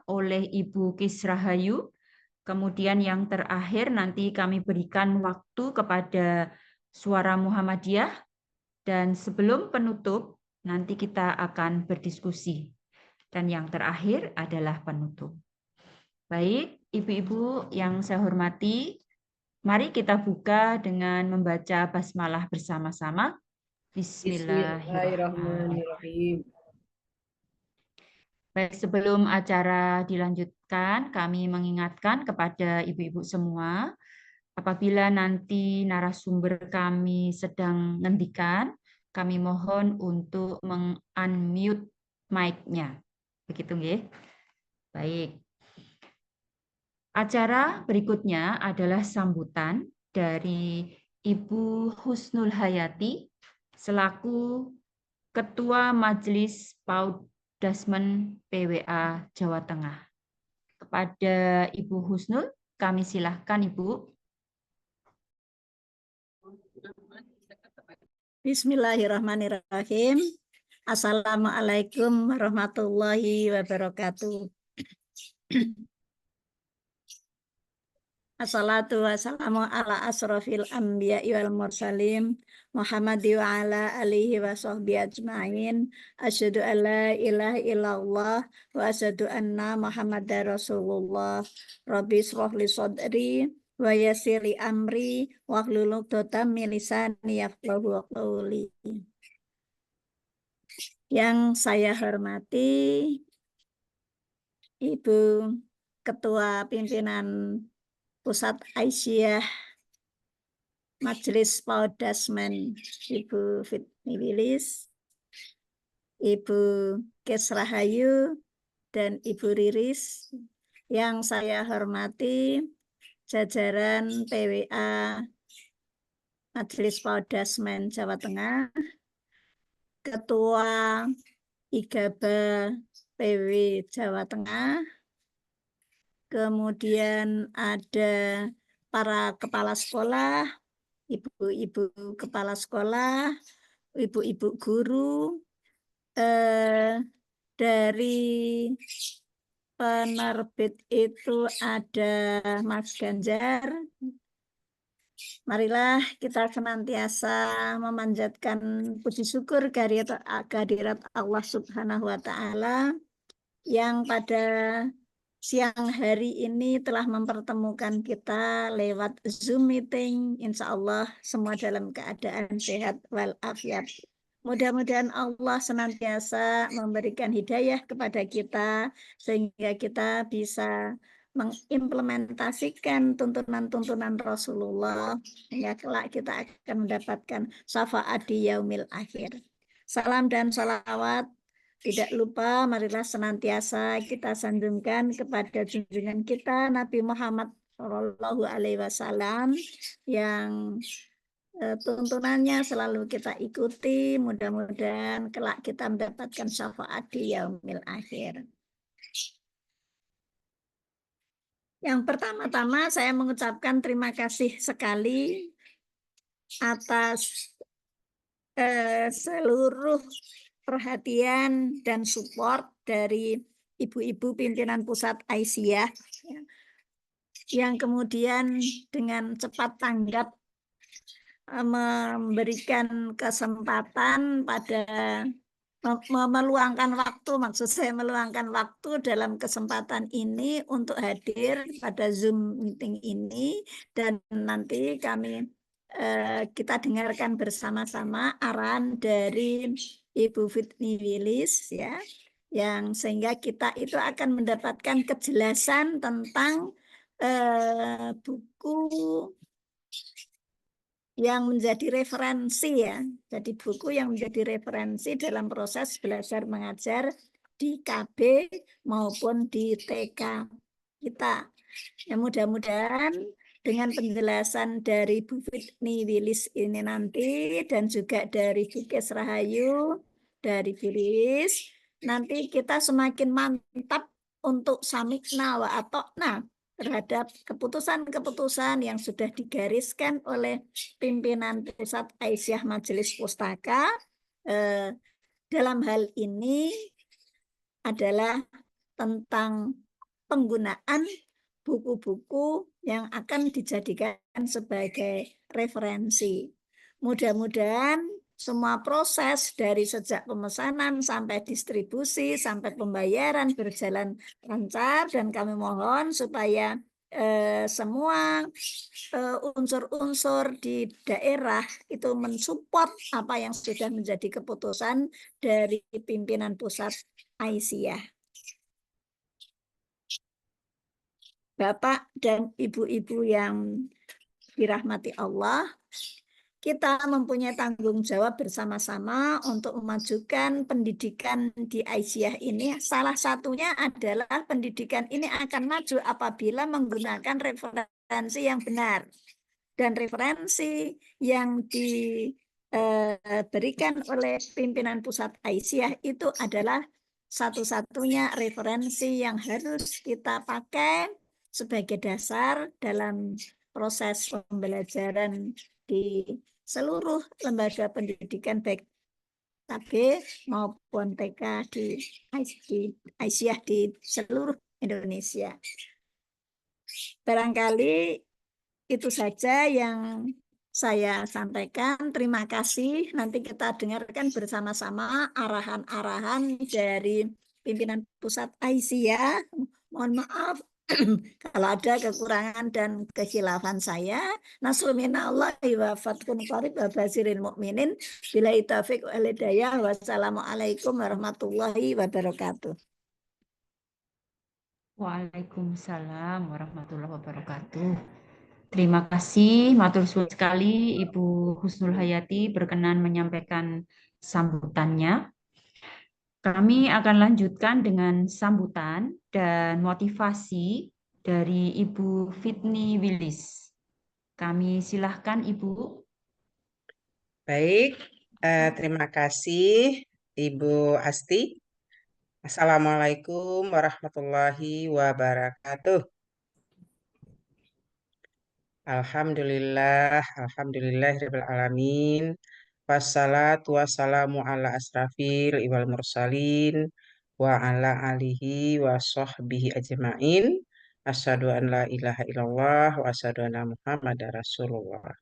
oleh Ibu Kisrahayu. Kemudian yang terakhir nanti kami berikan waktu kepada Suara Muhammadiyah. Dan sebelum penutup, nanti kita akan berdiskusi. Dan yang terakhir adalah penutup. Baik, ibu-ibu yang saya hormati, mari kita buka dengan membaca basmalah bersama-sama. Bismillahirrahmanirrahim. Bismillahirrahmanirrahim. Baik, sebelum acara dilanjutkan, kami mengingatkan kepada ibu-ibu semua, apabila nanti narasumber kami sedang ngendikan, kami mohon untuk meng-unmute mic-nya. Begitu nggih? Baik. Acara berikutnya adalah sambutan dari Ibu Husnul Hayati selaku Ketua Majelis PAUD Dasmen PWA Jawa Tengah. Kepada Ibu Husnul, kami silahkan Ibu. Bismillahirrahmanirrahim. Assalamualaikum warahmatullahi wabarakatuh. Assalatu wassalamu ala asrofil anbiya wal mursalin Muhammadi wa ala alihi wa sahbihi ajma'in. Asyhadu an la ilaha illallah wa asyhadu anna Muhammadar Rasulullah. Rabbi shrah li sadri wa yassir li amri wahlul 'uqdatam min lisani yafqahu qawli. Yang saya hormati Ibu Ketua Pimpinan Pusat Aisyah Majelis PAUD Dasmen, Ibu Fitni Wilis, Ibu Kisrahayu, dan Ibu Riris. Yang saya hormati jajaran PWA Majelis PAUD Dasmen Jawa Tengah, Ketua IGABA PW Jawa Tengah, kemudian ada para kepala sekolah, ibu-ibu kepala sekolah, ibu-ibu guru, dari penerbit itu ada Mas Ganjar. Marilah kita senantiasa memanjatkan puji syukur kehadirat Allah Subhanahu wa Ta'ala yang pada siang hari ini telah mempertemukan kita lewat Zoom meeting. Insya Allah semua dalam keadaan sehat walafiat. Mudah-mudahan Allah senantiasa memberikan hidayah kepada kita sehingga kita bisa mengimplementasikan tuntunan-tuntunan Rasulullah hingga kelak kita akan mendapatkan syafaat di yaumil akhir. Salam dan salawat tidak lupa, marilah senantiasa kita sanjungkan kepada junjungan kita Nabi Muhammad SAW yang tuntunannya selalu kita ikuti. Mudah-mudahan kelak kita mendapatkan syafaat di yaumil akhir. Yang pertama-tama saya mengucapkan terima kasih sekali atas seluruh perhatian dan support dari ibu-ibu pimpinan pusat Aisyah yang kemudian dengan cepat tanggap memberikan kesempatan pada meluangkan waktu, maksud saya meluangkan waktu dalam kesempatan ini untuk hadir pada Zoom meeting ini, dan nanti kita dengarkan bersama-sama arahan dari Ibu Fitni Wilis ya, yang sehingga kita itu akan mendapatkan kejelasan tentang buku yang menjadi referensi ya. Jadi buku yang menjadi referensi dalam proses belajar mengajar di KB maupun di TK kita. Ya, mudah-mudahan dengan penjelasan dari Bu Fitni Wilis ini nanti dan juga dari Bu Kisrahayu, dari Bu Riris, nanti kita semakin mantap untuk samikna wa atokna terhadap keputusan-keputusan yang sudah digariskan oleh pimpinan Pusat Aisyah Majelis Pustaka. Dalam hal ini adalah tentang penggunaan buku-buku yang akan dijadikan sebagai referensi. Mudah-mudahan semua proses dari sejak pemesanan sampai distribusi sampai pembayaran berjalan lancar, dan kami mohon supaya semua unsur-unsur di daerah itu mensupport apa yang sudah menjadi keputusan dari pimpinan pusat Aisyah. Bapak dan Ibu-ibu yang dirahmati Allah, kita mempunyai tanggung jawab bersama-sama untuk memajukan pendidikan di Aisyah ini. Salah satunya adalah pendidikan ini akan maju apabila menggunakan referensi yang benar. Dan referensi yang diberikan oleh pimpinan pusat Aisyah itu adalah satu-satunya referensi yang harus kita pakai sebagai dasar dalam proses pembelajaran di seluruh lembaga pendidikan baik KB maupun TK di Aisyah di seluruh Indonesia. Barangkali itu saja yang saya sampaikan. Terima kasih. Nanti kita dengarkan bersama-sama arahan-arahan dari pimpinan pusat Aisyah. Mohon maaf kalau ada kekurangan dan kekhilafan saya. Nasrul minallahi wa fathun qarib wa basiril mu'minin. Billahi taufiq wal hidayah. Wassalamualaikum warahmatullahi wabarakatuh. Waalaikumsalam warahmatullahi wabarakatuh. Terima kasih, matur suwun sekali Ibu Husnul Hayati berkenan menyampaikan sambutannya. Kami akan lanjutkan dengan sambutan dan motivasi dari Ibu Fitni Willis. Kami silahkan Ibu. Baik, terima kasih Ibu Asti. Assalamualaikum warahmatullahi wabarakatuh. Alhamdulillahirabbil alamin. Wassalatu wassalamu ala asrafil wal mursalin wa ala alihi wa sahbihi ajmain. Asyhadu an la ilaha illallah wa asyhadu anna Muhammadar Rasulullah.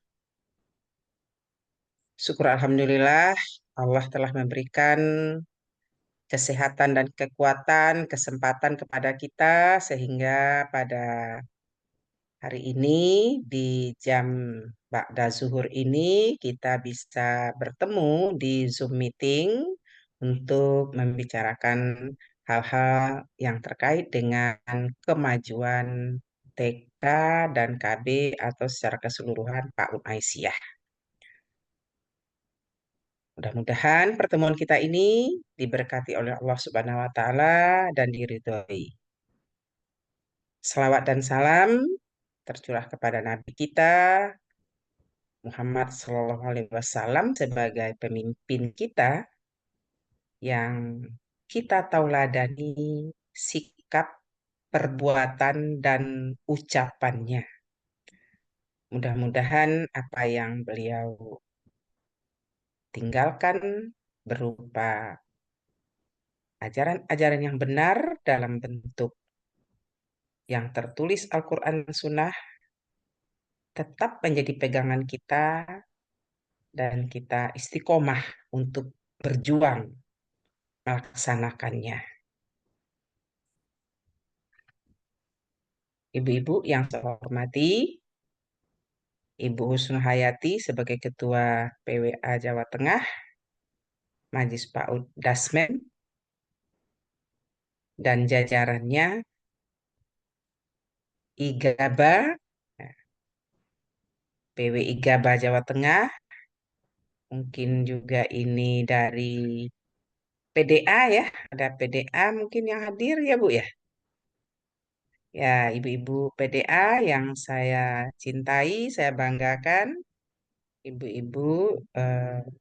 Syukur alhamdulillah Allah telah memberikan kesehatan dan kekuatan, kesempatan kepada kita sehingga pada hari ini di jam ba'da zuhur ini kita bisa bertemu di Zoom meeting untuk membicarakan hal-hal yang terkait dengan kemajuan TK dan KB atau secara keseluruhan PAUD Aisyah. Mudah-mudahan pertemuan kita ini diberkati oleh Allah Subhanahu wa taala dan diridhoi. Selawat dan salam tercurah kepada Nabi kita Muhammad Shallallahu Alaihi Wasallam sebagai pemimpin kita yang kita tauladani sikap, perbuatan, dan ucapannya. Mudah-mudahan apa yang beliau tinggalkan berupa ajaran-ajaran yang benar dalam bentuk yang tertulis Al-Quran dan Sunnah tetap menjadi pegangan kita dan kita istiqomah untuk berjuang melaksanakannya. Ibu-ibu yang saya hormati, Ibu Husnul Hayati sebagai Ketua PWA Jawa Tengah, Majelis PAUD Dasmen, dan jajarannya, IGABA, PW IGABA Jawa Tengah, mungkin juga ini dari PDA ya, ada PDA mungkin yang hadir ya Bu ya. Ya, ibu-ibu PDA yang saya cintai, saya banggakan, ibu-ibu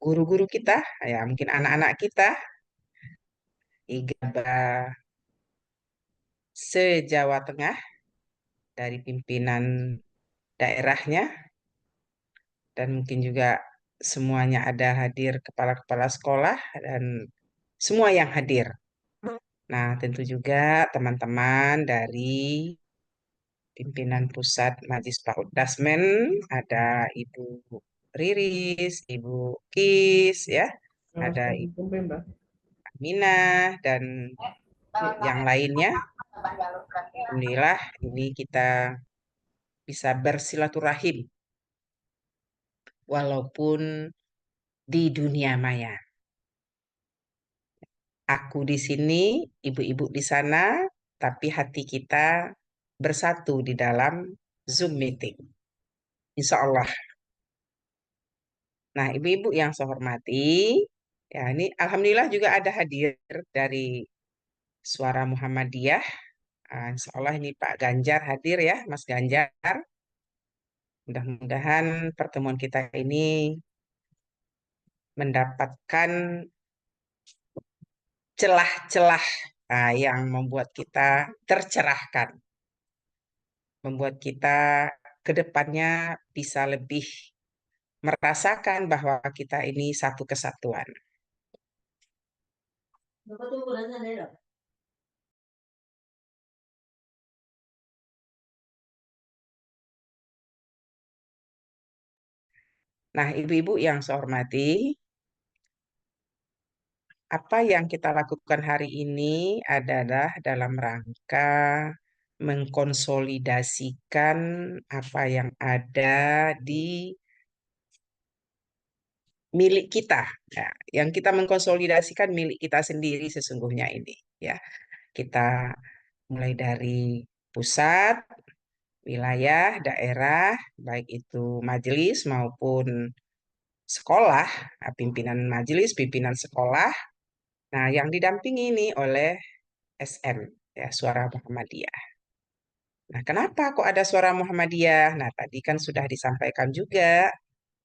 guru-guru kita, ya mungkin anak-anak kita, IGABA se-Jawa Tengah dari pimpinan daerahnya, dan mungkin juga semuanya ada hadir kepala-kepala sekolah dan semua yang hadir. Nah, tentu juga teman-teman dari pimpinan pusat Majlis PAUD Dasmen, ada Ibu Riris, Ibu Kis, ya, ada Ibu Aminah, dan yang lainnya. Alhamdulillah, ini kita bisa bersilaturahim walaupun di dunia maya. Aku di sini, ibu-ibu di sana, tapi hati kita bersatu di dalam Zoom meeting. Insya Allah. Nah, ibu-ibu yang saya hormati, ya ini Alhamdulillah juga ada hadir dari Suara Muhammadiyah. Insya Allah ini Pak Ganjar hadir ya, Mas Ganjar. Mudah-mudahan pertemuan kita ini mendapatkan celah-celah yang membuat kita tercerahkan, membuat kita ke depannya bisa lebih merasakan bahwa kita ini satu kesatuan. Nah, ibu-ibu yang saya hormati, apa yang kita lakukan hari ini adalah dalam rangka mengkonsolidasikan apa yang ada di milik kita. Nah, yang kita mengkonsolidasikan milik kita sendiri sesungguhnya ini, ya. Kita mulai dari pusat, wilayah, daerah, baik itu majelis maupun sekolah, pimpinan majelis, pimpinan sekolah. Nah, yang didampingi ini oleh SM, ya, Suara Muhammadiyah. Nah, kenapa kok ada Suara Muhammadiyah? Nah, tadi kan sudah disampaikan juga,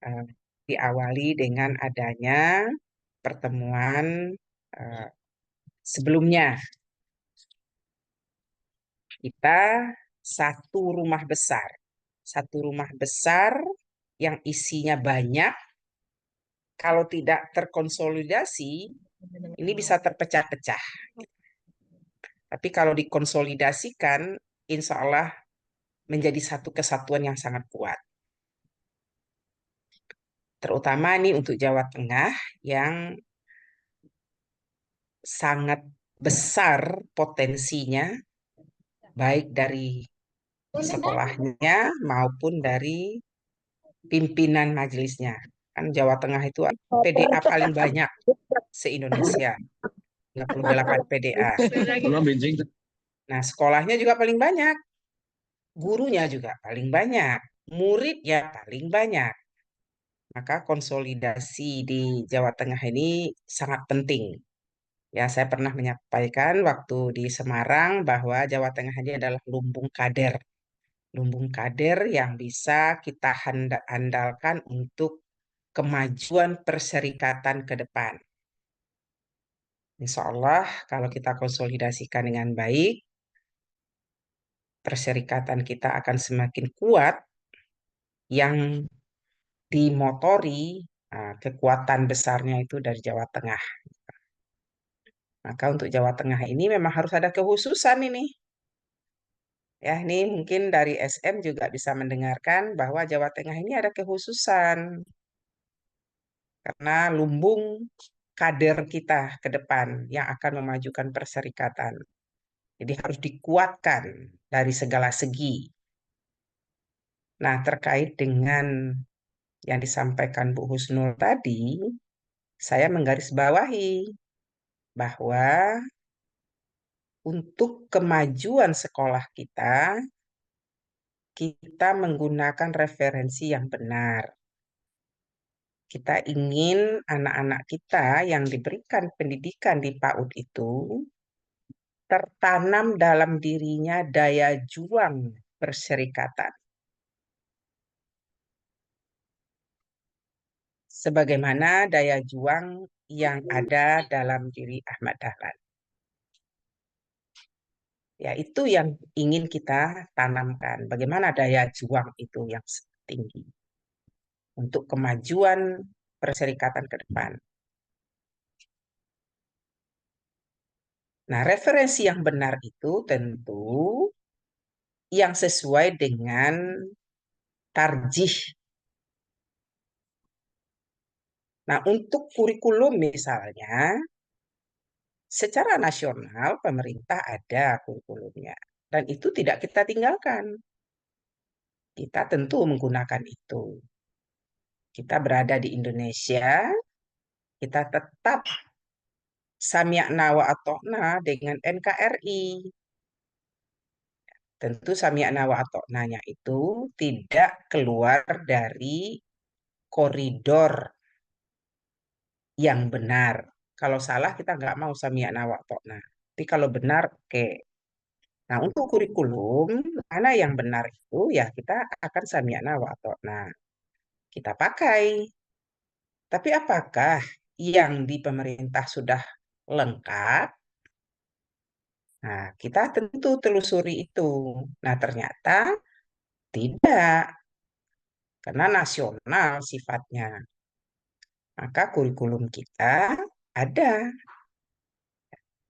eh, diawali dengan adanya pertemuan eh, sebelumnya. Kita satu rumah besar yang isinya banyak, kalau tidak terkonsolidasi, ini bisa terpecah-pecah. Tapi kalau dikonsolidasikan, insya Allah menjadi satu kesatuan yang sangat kuat. Terutama ini untuk Jawa Tengah yang sangat besar potensinya, baik dari sekolahnya maupun dari pimpinan majelisnya. Kan Jawa Tengah itu PDA paling banyak se-Indonesia, 38 PDA. Nah, sekolahnya juga paling banyak, gurunya juga paling banyak, muridnya paling banyak. Maka konsolidasi di Jawa Tengah ini sangat penting. Ya, saya pernah menyampaikan waktu di Semarang bahwa Jawa Tengah ini adalah lumbung kader. Lumbung kader yang bisa kita andalkan untuk kemajuan perserikatan ke depan. Insya Allah, kalau kita konsolidasikan dengan baik, perserikatan kita akan semakin kuat yang dimotori kekuatan besarnya itu dari Jawa Tengah. Maka untuk Jawa Tengah ini memang harus ada kekhususan ini. Ya, ini mungkin dari SM juga bisa mendengarkan bahwa Jawa Tengah ini ada kekhususan karena lumbung kader kita ke depan yang akan memajukan perserikatan. Jadi harus dikuatkan dari segala segi. Nah, terkait dengan yang disampaikan Bu Husnul tadi, saya menggarisbawahi bahwa untuk kemajuan sekolah kita, kita menggunakan referensi yang benar. Kita ingin anak-anak kita yang diberikan pendidikan di PAUD itu tertanam dalam dirinya daya juang perserikatan. Sebagaimana daya juang yang ada dalam diri Ahmad Dahlan. Ya, itu yang ingin kita tanamkan. Bagaimana daya juang itu yang tinggi untuk kemajuan perserikatan ke depan. Nah, referensi yang benar itu tentu yang sesuai dengan tarjih. Nah, untuk kurikulum misalnya, secara nasional pemerintah ada kurikulumnya. Dan itu tidak kita tinggalkan. Kita tentu menggunakan itu. Kita berada di Indonesia, kita tetap sami'na wa ata'na dengan NKRI. Tentu sami'na wa ata'nanya itu tidak keluar dari koridor yang benar. Kalau salah kita nggak mau sami'na wa ata'na. Tapi kalau benar, oke. Nah, untuk kurikulum, mana yang benar itu ya kita akan sami'na wa ata'na. Kita pakai. Tapi apakah yang di pemerintah sudah lengkap? Nah, kita tentu telusuri itu. Nah, ternyata tidak, karena nasional sifatnya. Maka kurikulum kita ada.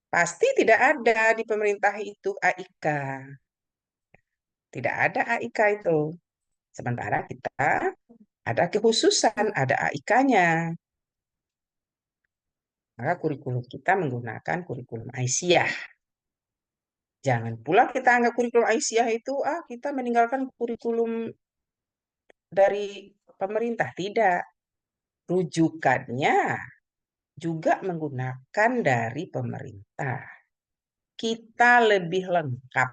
Pasti tidak ada di pemerintah itu AIK. Tidak ada AIK itu. Sementara kita ada kekhususan, ada AIK-nya. Maka kurikulum kita menggunakan kurikulum Aisyah. Jangan pula kita anggap kurikulum Aisyah itu, kita meninggalkan kurikulum dari pemerintah. Tidak. Rujukannya juga menggunakan dari pemerintah. Kita lebih lengkap.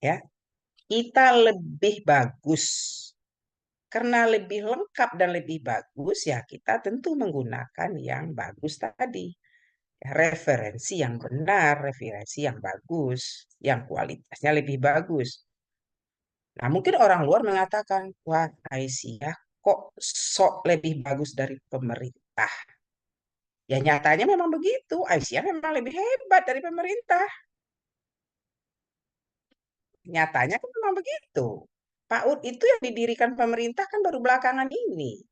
Ya, kita lebih bagus. Karena lebih lengkap dan lebih bagus, ya kita tentu menggunakan yang bagus tadi. Referensi yang benar, referensi yang bagus, yang kualitasnya lebih bagus. Nah, mungkin orang luar mengatakan, wah Aisyah kok sok lebih bagus dari pemerintah. Ya nyatanya memang begitu, Aisyah memang lebih hebat dari pemerintah. Nyatanya kan memang begitu. PAUD itu yang didirikan pemerintah kan baru belakangan ini.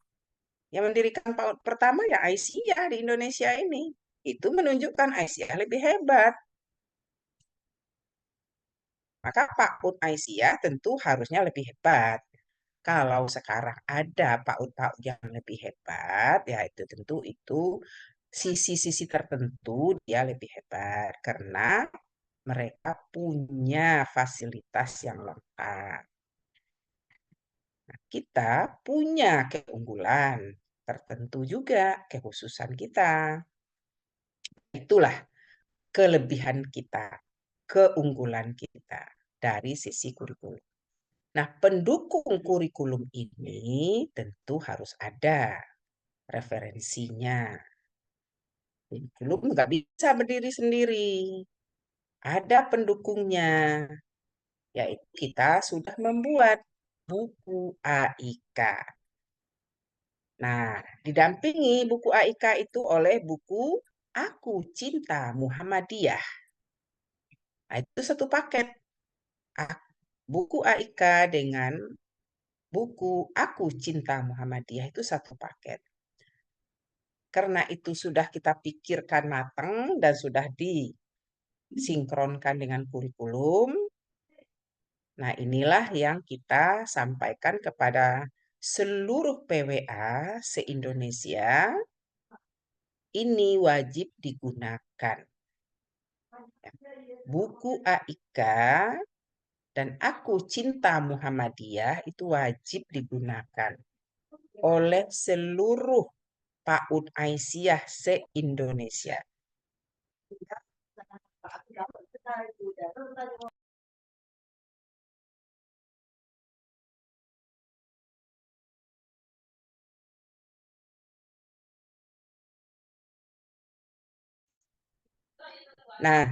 Yang mendirikan PAUD pertama ya Aisyah di Indonesia ini. Itu menunjukkan Aisyah lebih hebat. Maka PAUD Aisyah tentu harusnya lebih hebat. Kalau sekarang ada PAUD-PAUD yang lebih hebat, ya itu tentu itu sisi-sisi tertentu dia lebih hebat. Karena mereka punya fasilitas yang lengkap. Nah, kita punya keunggulan tertentu juga, kekhususan kita. Itulah kelebihan kita, keunggulan kita dari sisi kurikulum. Nah, pendukung kurikulum ini tentu harus ada referensinya. Kurikulum nggak bisa berdiri sendiri. Ada pendukungnya, yaitu kita sudah membuat buku AIK. Nah, didampingi buku AIK itu oleh buku Aku Cinta Muhammadiyah. Nah, itu satu paket. Buku AIK dengan buku Aku Cinta Muhammadiyah itu satu paket. Karena itu sudah kita pikirkan matang dan sudah disinkronkan dengan kurikulum. Nah, inilah yang kita sampaikan kepada seluruh PWA se-Indonesia. Ini wajib digunakan. Buku AIK dan Aku Cinta Muhammadiyah itu wajib digunakan oleh seluruh PAUD Aisyah se-Indonesia. Nah,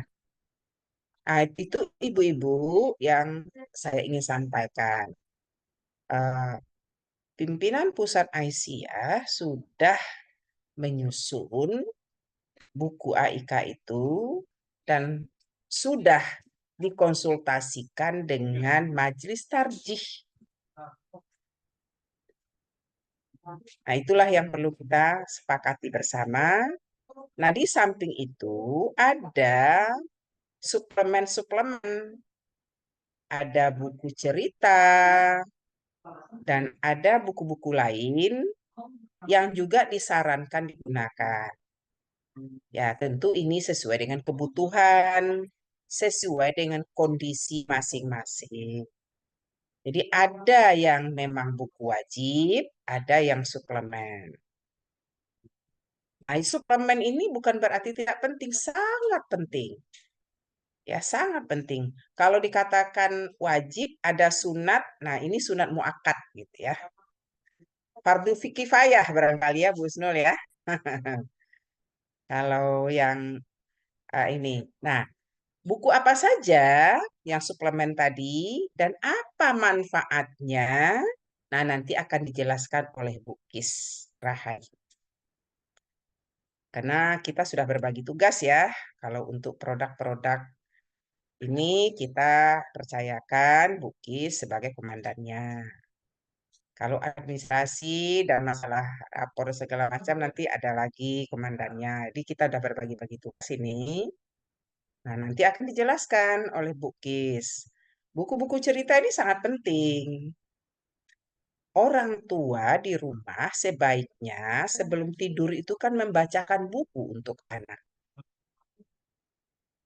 itu ibu-ibu yang saya ingin sampaikan. Pimpinan Pusat Aisyah sudah menyusun buku AIK itu dan sudah dikonsultasikan dengan Majelis Tarjih. Nah, itulah yang perlu kita sepakati bersama Nah, di samping itu ada suplemen-suplemen. Ada buku cerita, dan ada buku-buku lain yang juga disarankan digunakan. Ya, tentu ini sesuai dengan kebutuhan, sesuai dengan kondisi masing-masing. Jadi ada yang memang buku wajib, ada yang suplemen. Nah, suplemen ini bukan berarti tidak penting, sangat penting. Ya, sangat penting. Kalau dikatakan wajib, ada sunat, nah ini sunat muakkad gitu ya. Fardu kifayah barangkali ya Bu Husnul ya. Kalau yang ini. Nah, buku apa saja yang suplemen tadi dan apa manfaatnya? Nah, nanti akan dijelaskan oleh Bu Kis Rahayu. Karena kita sudah berbagi tugas ya. Kalau untuk produk-produk ini kita percayakan Bu Kis sebagai komandannya. Kalau administrasi dan masalah rapor segala macam nanti ada lagi komandannya. Jadi kita udah berbagi-bagi tugas ini. Nah, nanti akan dijelaskan oleh Bu Kis. Buku-buku cerita ini sangat penting. Orang tua di rumah sebaiknya sebelum tidur itu kan membacakan buku untuk anak.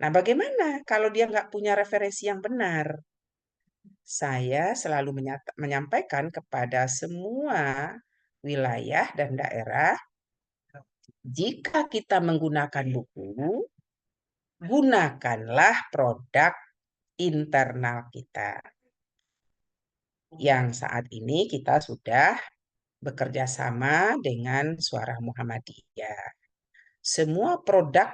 Nah, bagaimana kalau dia nggak punya referensi yang benar? Saya selalu menyampaikan kepada semua wilayah dan daerah, jika kita menggunakan buku, gunakanlah produk internal kita. Yang saat ini kita sudah bekerja sama dengan Suara Muhammadiyah. Semua produk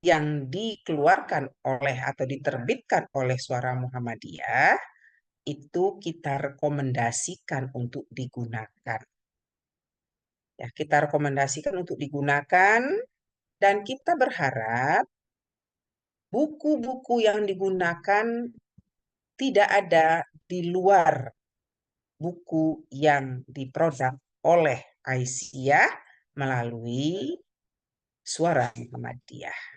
yang dikeluarkan oleh atau diterbitkan oleh Suara Muhammadiyah itu kita rekomendasikan untuk digunakan. Ya, kita rekomendasikan untuk digunakan dan kita berharap buku-buku yang digunakan tidak ada di luar buku yang diproduk oleh Aisyah melalui Suara Muhammadiyah.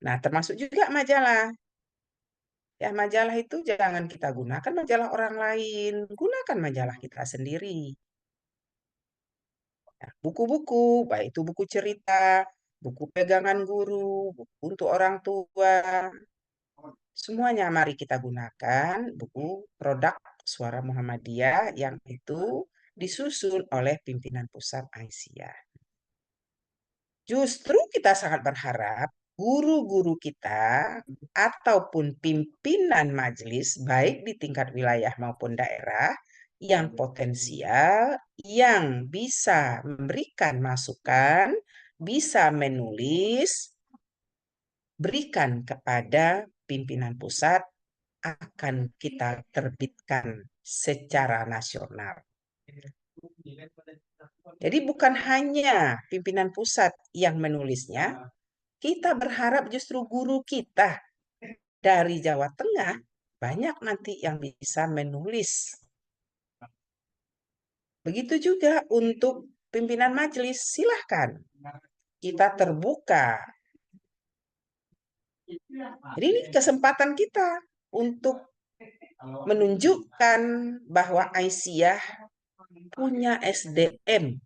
Nah, termasuk juga majalah. Ya, majalah itu jangan kita gunakan majalah orang lain, gunakan majalah kita sendiri. Ya, buku-buku, baik itu buku cerita, buku pegangan guru, buku untuk orang tua, semuanya mari kita gunakan buku produk Suara Muhammadiyah yang itu disusun oleh pimpinan pusat Aisyah. Justru kita sangat berharap guru-guru kita ataupun pimpinan majelis baik di tingkat wilayah maupun daerah yang potensial, yang bisa memberikan masukan, bisa menulis, berikan kepada pimpinan pusat, akan kita terbitkan secara nasional. Jadi bukan hanya pimpinan pusat yang menulisnya, kita berharap justru guru kita dari Jawa Tengah banyak nanti yang bisa menulis. Begitu juga untuk pimpinan majelis, silahkan. Kita terbuka. Jadi ini kesempatan kita untuk menunjukkan bahwa Aisyah punya SDM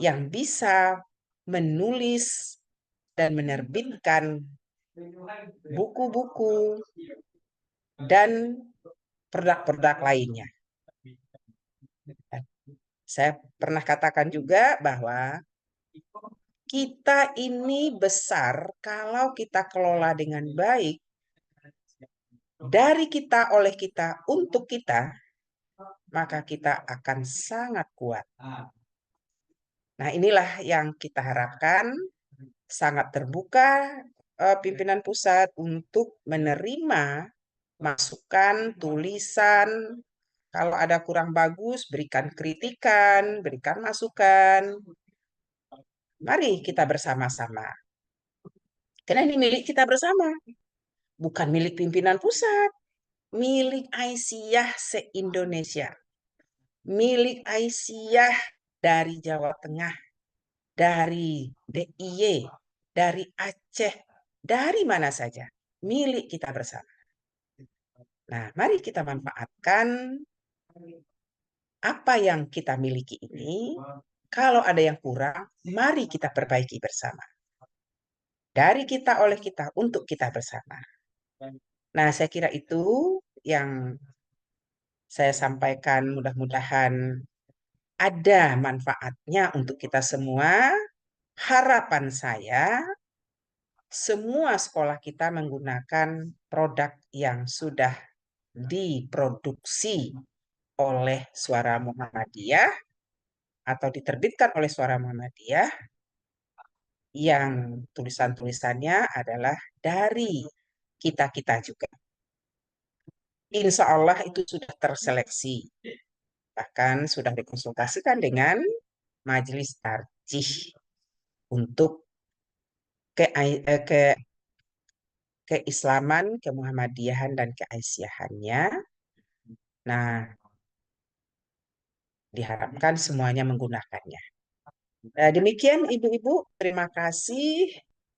yang bisa menulis dan menerbitkan buku-buku dan produk-produk lainnya. Saya pernah katakan juga bahwa kita ini besar kalau kita kelola dengan baik, dari kita, oleh kita, untuk kita, maka kita akan sangat kuat. Nah, inilah yang kita harapkan, sangat terbuka pimpinan pusat untuk menerima masukan, tulisan. Kalau ada kurang bagus, berikan kritikan, berikan masukan. Mari kita bersama-sama. Karena ini milik kita bersama. Bukan milik pimpinan pusat. Milik Aisyah se-Indonesia. Milik Aisyah dari Jawa Tengah. dari DIY, dari Aceh, dari mana saja, milik kita bersama. Nah, mari kita manfaatkan apa yang kita miliki ini. Kalau ada yang kurang, mari kita perbaiki bersama. Dari kita, oleh kita, untuk kita bersama. Nah, saya kira itu yang saya sampaikan, mudah-mudahan ada manfaatnya untuk kita semua. Harapan saya, semua sekolah kita menggunakan produk yang sudah diproduksi oleh Suara Muhammadiyah atau diterbitkan oleh Suara Muhammadiyah, yang tulisan-tulisannya adalah dari kita-kita juga. Insya Allah itu sudah terseleksi. Bahkan sudah dikonsultasikan dengan Majelis Tarjih untuk keislaman, kemuhammadiyahan, dan keaisyyahannya. Nah, diharapkan semuanya menggunakannya. Demikian Ibu-Ibu, terima kasih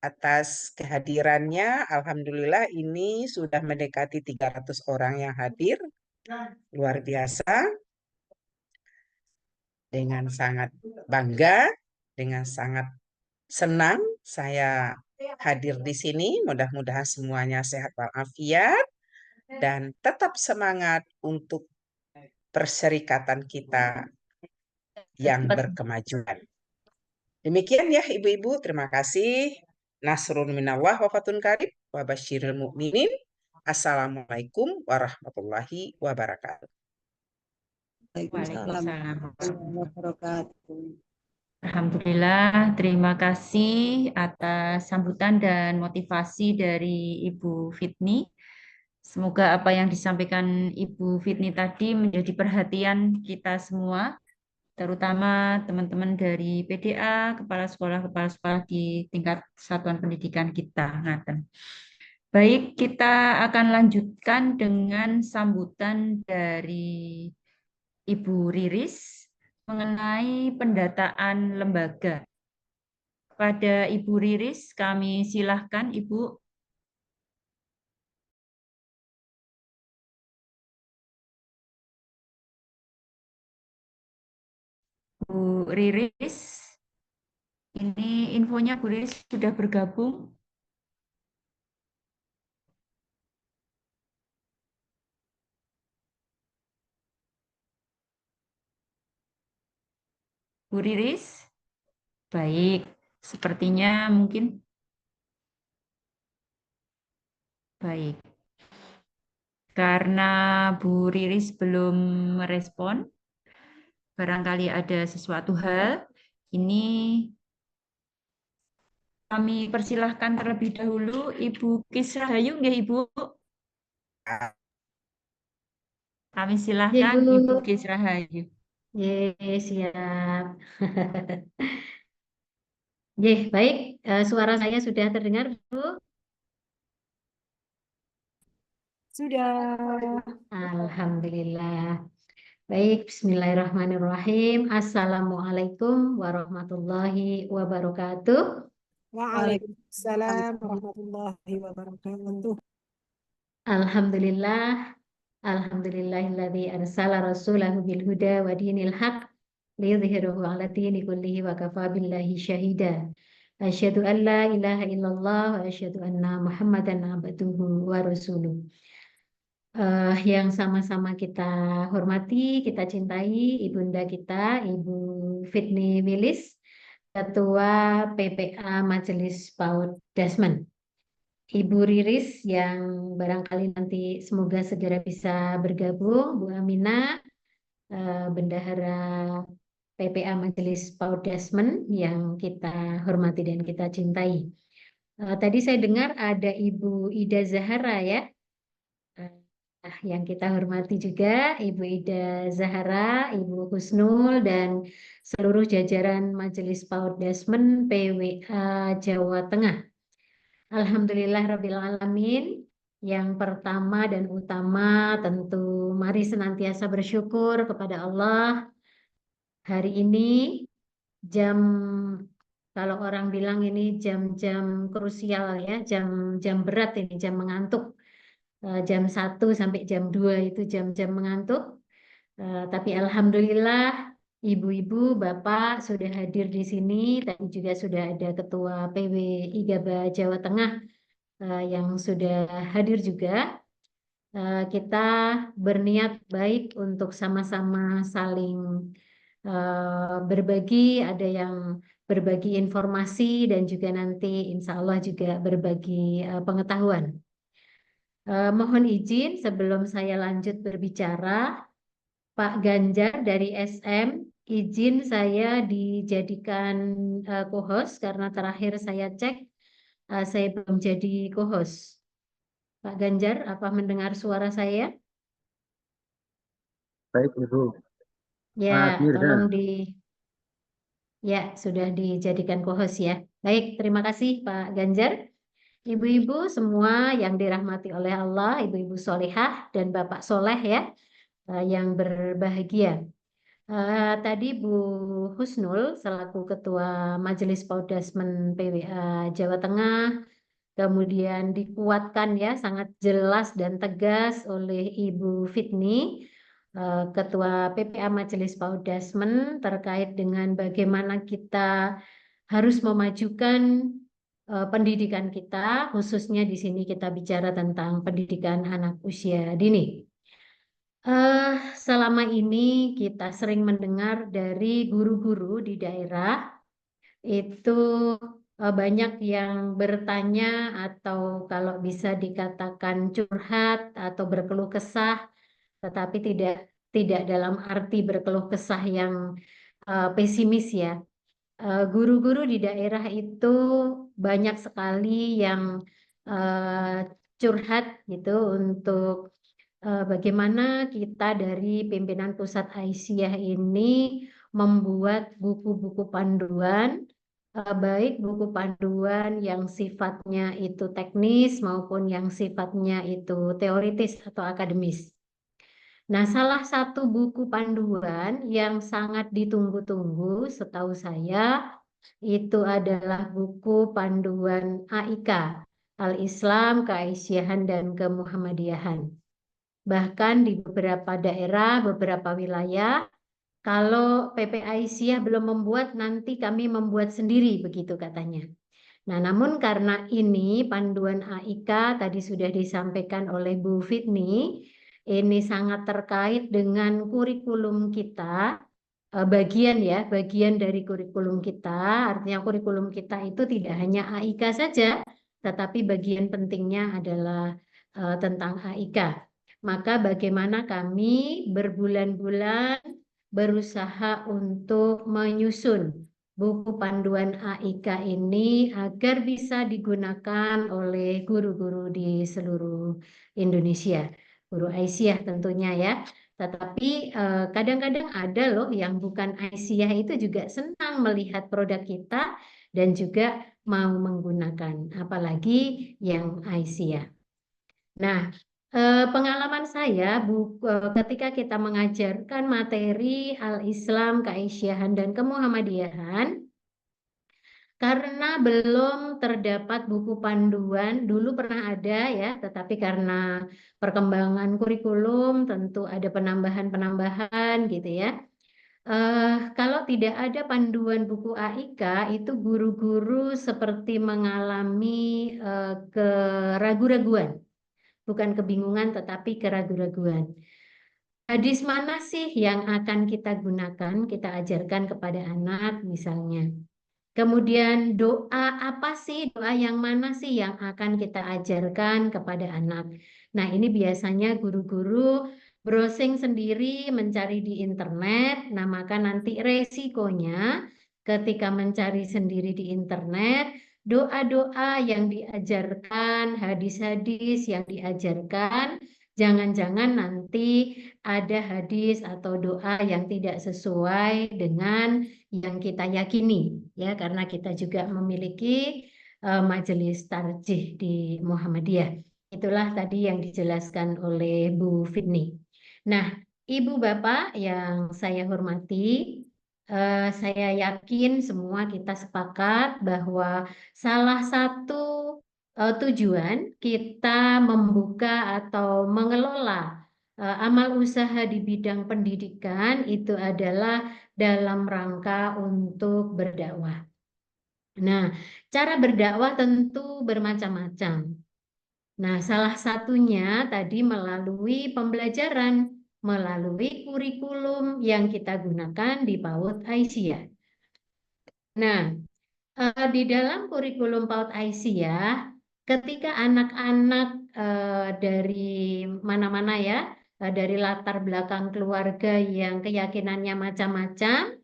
atas kehadirannya. Alhamdulillah ini sudah mendekati 300 orang yang hadir. Luar biasa. Dengan sangat bangga, dengan sangat senang saya hadir di sini. Mudah-mudahan semuanya sehat walafiat dan tetap semangat untuk perserikatan kita yang berkemajuan. Demikian ya Ibu-Ibu, terima kasih. Nasrun minallah wa fatun qarib wa basyiril mu'minin. Assalamualaikum warahmatullahi wabarakatuh. Waalaikumsalam. warahmatullahi wabarakatuh. Alhamdulillah, terima kasih atas sambutan dan motivasi dari Ibu Fitni. Semoga apa yang disampaikan Ibu Fitni tadi menjadi perhatian kita semua, terutama teman-teman dari PDA, kepala sekolah di tingkat satuan pendidikan kita. Baik, kita akan lanjutkan dengan sambutan dari Ibu Riris mengenai pendataan lembaga. Pada Ibu Riris, kami silahkan Ibu. Bu Riris, ini infonya Bu Riris sudah bergabung. Bu Riris, baik, sepertinya mungkin baik. Karena Bu Riris belum merespon, barangkali ada sesuatu hal, ini kami persilahkan terlebih dahulu Ibu Kisrahayu, ya Ibu. Kami silahkan Ibu. Ibu Kisrahayu. Siap. Baik, suara saya sudah terdengar, Bu? Sudah. Alhamdulillah. Baik, bismillahirrahmanirrahim. Assalamualaikum warahmatullahi wabarakatuh. Waalaikumsalam warahmatullahi wabarakatuh. Alhamdulillah. Alhamdulillahilladzi arsala rasulahu bil huda wa dinil haq liyudhhirahu 'ala dini kullihi wa kafa billahi syahida. Asyhadu an la ilaha illallah wa asyhadu anna Muhammadan abduhu wa rasuluh. Yang sama-sama kita hormati, kita cintai ibunda kita, Ibu Fitni Wilis, Ketua PPA Majelis PAUD Dasmen. Ibu Riris yang barangkali nanti semoga segera bisa bergabung, Bu Amina, Bendahara PPA Majelis PAUD Dasmen yang kita hormati dan kita cintai. Tadi saya dengar ada Ibu Ida Zahara ya. Yang kita hormati juga Ibu Ida Zahara, Ibu Husnul, dan seluruh jajaran Majelis PAUD Dasmen PWA Jawa Tengah. Alhamdulillah Rabbil Alamin. Yang pertama dan utama tentu mari senantiasa bersyukur kepada Allah. Hari ini jam Kalau orang bilang ini jam-jam krusial ya, jam-jam berat ini, jam mengantuk. Jam 1 sampai jam 2 itu jam-jam mengantuk. Tapi alhamdulillah ibu-ibu, bapak sudah hadir di sini. Tadi juga sudah ada Ketua PW IGABA Jawa Tengah yang sudah hadir juga. Kita berniat baik untuk sama-sama saling berbagi, ada yang berbagi informasi dan juga nanti insya Allah juga berbagi pengetahuan. Mohon izin sebelum saya lanjut berbicara, Pak Ganjar dari SM, izin saya dijadikan co-host karena terakhir saya cek saya belum jadi co-host. Pak Ganjar, apa mendengar suara saya? Baik, Ibu. Ya, Mas Mirza. tolong ya sudah dijadikan co-host ya. Baik, terima kasih Pak Ganjar. Ibu-ibu semua yang dirahmati oleh Allah, ibu-ibu solehah dan bapak soleh ya, yang berbahagia. Tadi Bu Husnul selaku Ketua Majelis Paudasmen PWA Jawa Tengah, kemudian dikuatkan ya sangat jelas dan tegas oleh Ibu Fitni, Ketua PPA Majelis Paudasmen terkait dengan bagaimana kita harus memajukan pendidikan kita, khususnya di sini kita bicara tentang pendidikan anak usia dini. Selama ini kita sering mendengar dari guru-guru di daerah itu banyak yang bertanya atau kalau bisa dikatakan curhat atau berkeluh kesah, tetapi tidak dalam arti berkeluh kesah yang pesimis ya. Guru-guru di daerah itu banyak sekali yang curhat gitu untuk bagaimana kita dari pimpinan pusat Aisyah ini membuat buku-buku panduan, baik buku panduan yang sifatnya itu teknis maupun yang sifatnya itu teoritis atau akademis. Nah, salah satu buku panduan yang sangat ditunggu-tunggu setahu saya itu adalah buku panduan AIK, Al-Islam, Keaisyahan, dan Kemuhammadiyahan. Bahkan di beberapa daerah, beberapa wilayah, kalau PP Aisyah belum membuat, nanti kami membuat sendiri, begitu katanya. Nah, namun karena ini panduan AIK tadi sudah disampaikan oleh Bu Fitni, ini sangat terkait dengan kurikulum kita, bagian dari kurikulum kita, artinya kurikulum kita itu tidak hanya AIK saja, tetapi bagian pentingnya adalah tentang AIK. Maka bagaimana kami berbulan-bulan berusaha untuk menyusun buku panduan AIK ini agar bisa digunakan oleh guru-guru di seluruh Indonesia. Guru Aisyah tentunya ya. Tetapi kadang-kadang ada loh yang bukan Aisyah itu juga senang melihat produk kita dan juga mau menggunakan, apalagi yang Aisyah. Nah, pengalaman saya ketika kita mengajarkan materi Al-Islam, Keaisyahan, dan Kemuhammadiyahan, karena belum terdapat buku panduan, dulu pernah ada ya, tetapi karena perkembangan kurikulum tentu ada penambahan-penambahan gitu ya. Kalau tidak ada panduan buku AIK, itu guru-guru seperti mengalami keraguan-raguan. Bukan kebingungan, tetapi keraguan-raguan. Hadis mana sih yang akan kita gunakan, kita ajarkan kepada anak misalnya. Kemudian doa apa sih, doa yang mana sih yang akan kita ajarkan kepada anak. Nah, ini biasanya guru-guru browsing sendiri, mencari di internet. Nah, maka nanti resikonya ketika mencari sendiri di internet, doa-doa yang diajarkan, hadis-hadis yang diajarkan, jangan-jangan nanti ada hadis atau doa yang tidak sesuai dengan yang kita yakini ya, karena kita juga memiliki majelis tarjih di Muhammadiyah. Itulah tadi yang dijelaskan oleh Bu Fitni. Nah, Ibu Bapak yang saya hormati, saya yakin semua kita sepakat bahwa salah satu tujuan kita membuka atau mengelola amal usaha di bidang pendidikan itu adalah dalam rangka untuk berdakwah. Nah, cara berdakwah tentu bermacam-macam. Nah, salah satunya tadi melalui pembelajaran, melalui kurikulum yang kita gunakan di PAUD Aisyah. Nah, di dalam kurikulum PAUD Aisyah, ketika anak-anak dari mana-mana ya, dari latar belakang keluarga yang keyakinannya macam-macam,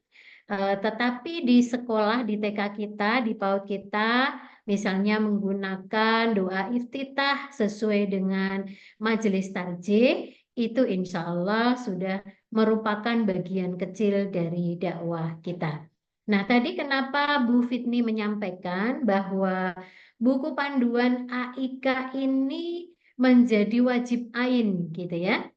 tetapi di sekolah, di TK kita, di PAUD kita, misalnya menggunakan doa iftitah sesuai dengan majelis tarjih, itu insya Allah sudah merupakan bagian kecil dari dakwah kita. Nah, tadi kenapa Bu Fitni menyampaikan bahwa buku panduan AIK ini menjadi wajib ain gitu ya.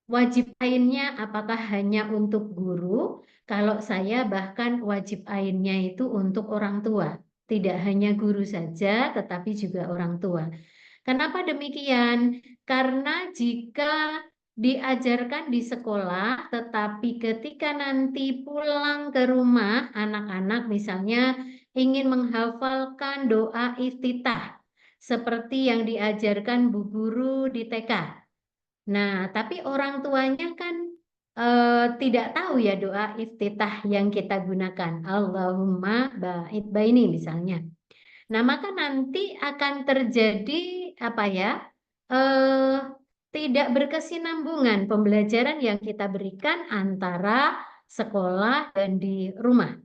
Wajib ainnya apakah hanya untuk guru? Kalau saya bahkan wajib ainnya itu untuk orang tua. Tidak hanya guru saja, tetapi juga orang tua. Kenapa demikian? Karena jika diajarkan di sekolah, tetapi ketika nanti pulang ke rumah, anak-anak misalnya ingin menghafalkan doa iftitah, seperti yang diajarkan Bu Guru di TK. Nah, tapi orang tuanya kan tidak tahu ya doa iftitah yang kita gunakan. Allahumma ba'id baini misalnya. Nah, maka nanti akan terjadi apa ya? Tidak berkesinambungan pembelajaran yang kita berikan antara sekolah dan di rumah.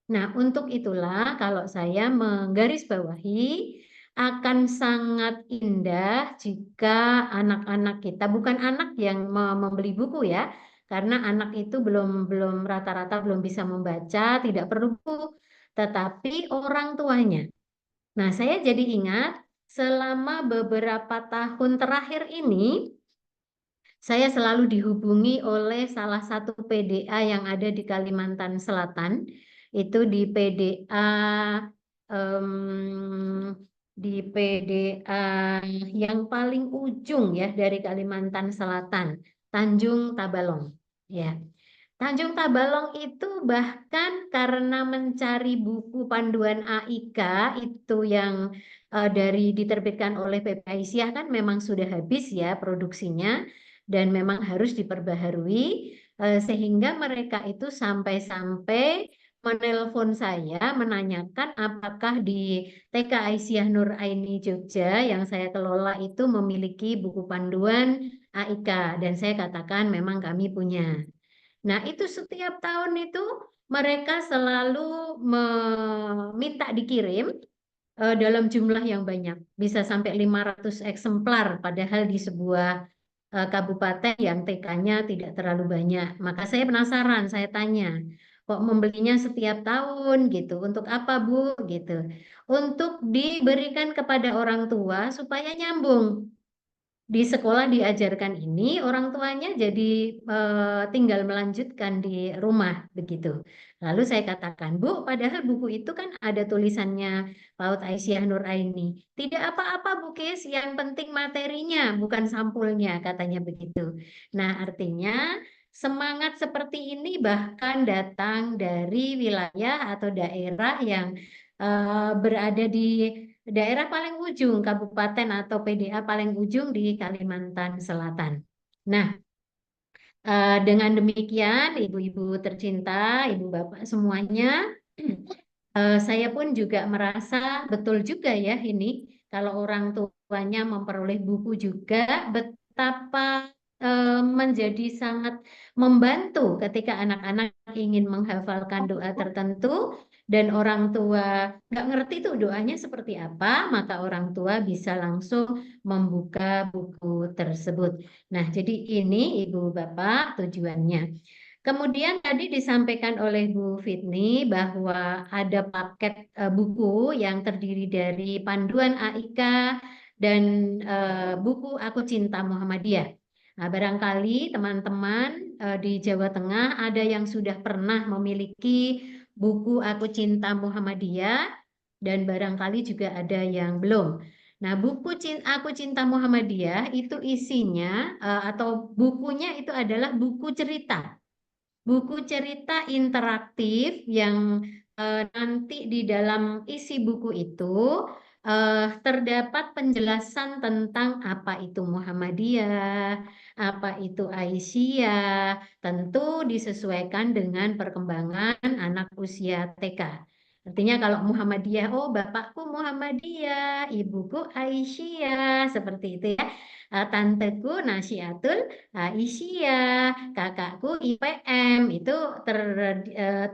Nah, untuk itulah kalau saya menggarisbawahi akan sangat indah jika anak-anak kita, bukan anak yang membeli buku ya, karena anak itu belum rata-rata belum bisa membaca, tidak perlu buku, tetapi orang tuanya. Nah, saya jadi ingat selama beberapa tahun terakhir ini, saya selalu dihubungi oleh salah satu PDA yang ada di Kalimantan Selatan, itu di PDA yang paling ujung ya dari Kalimantan Selatan, Tanjung Tabalong. Ya, Tanjung Tabalong itu bahkan karena mencari buku panduan AIK itu yang diterbitkan oleh PP Aisyah kan memang sudah habis ya produksinya dan memang harus diperbaharui sehingga mereka itu sampai-sampai menelpon saya menanyakan apakah di TK Aisyah Nur Aini Jogja yang saya kelola itu memiliki buku panduan AIK dan saya katakan memang kami punya. Nah, itu setiap tahun itu mereka selalu meminta dikirim dalam jumlah yang banyak. Bisa sampai 500 eksemplar, padahal di sebuah kabupaten yang TK-nya tidak terlalu banyak. Maka saya penasaran, saya tanya, kok membelinya setiap tahun gitu? Untuk apa, Bu? Gitu. Untuk diberikan kepada orang tua supaya nyambung. Di sekolah diajarkan ini, orang tuanya jadi tinggal melanjutkan di rumah begitu. Lalu saya katakan, Bu, padahal buku itu kan ada tulisannya PAUD Aisyah Nur Aini. Tidak apa-apa, Bu Kis, yang penting materinya, bukan sampulnya, katanya begitu. Nah, artinya semangat seperti ini bahkan datang dari wilayah atau daerah yang berada di daerah paling ujung, kabupaten atau PDA paling ujung di Kalimantan Selatan. Nah, dengan demikian, ibu-ibu tercinta, ibu bapak semuanya, saya pun juga merasa betul juga ya ini, kalau orang tuanya memperoleh buku juga, betapa menjadi sangat membantu ketika anak-anak ingin menghafalkan doa tertentu dan orang tua nggak ngerti tuh doanya seperti apa, maka orang tua bisa langsung membuka buku tersebut. Nah, jadi ini Ibu Bapak tujuannya. Kemudian tadi disampaikan oleh Bu Fitni bahwa ada paket buku yang terdiri dari panduan AIK dan buku Aku Cinta Muhammadiyah. Nah, barangkali teman-teman di Jawa Tengah ada yang sudah pernah memiliki buku Aku Cinta Muhammadiyah dan barangkali juga ada yang belum. Nah, buku Aku Cinta Muhammadiyah itu isinya atau bukunya itu adalah buku cerita. Buku cerita interaktif yang nanti di dalam isi buku itu terdapat penjelasan tentang apa itu Muhammadiyah, apa itu Aisyah, tentu disesuaikan dengan perkembangan anak usia TK. Artinya kalau Muhammadiyah, oh bapakku Muhammadiyah, ibuku Aisyah, seperti itu ya. Tanteku Nasyiatul Aisyah, kakakku IPM, itu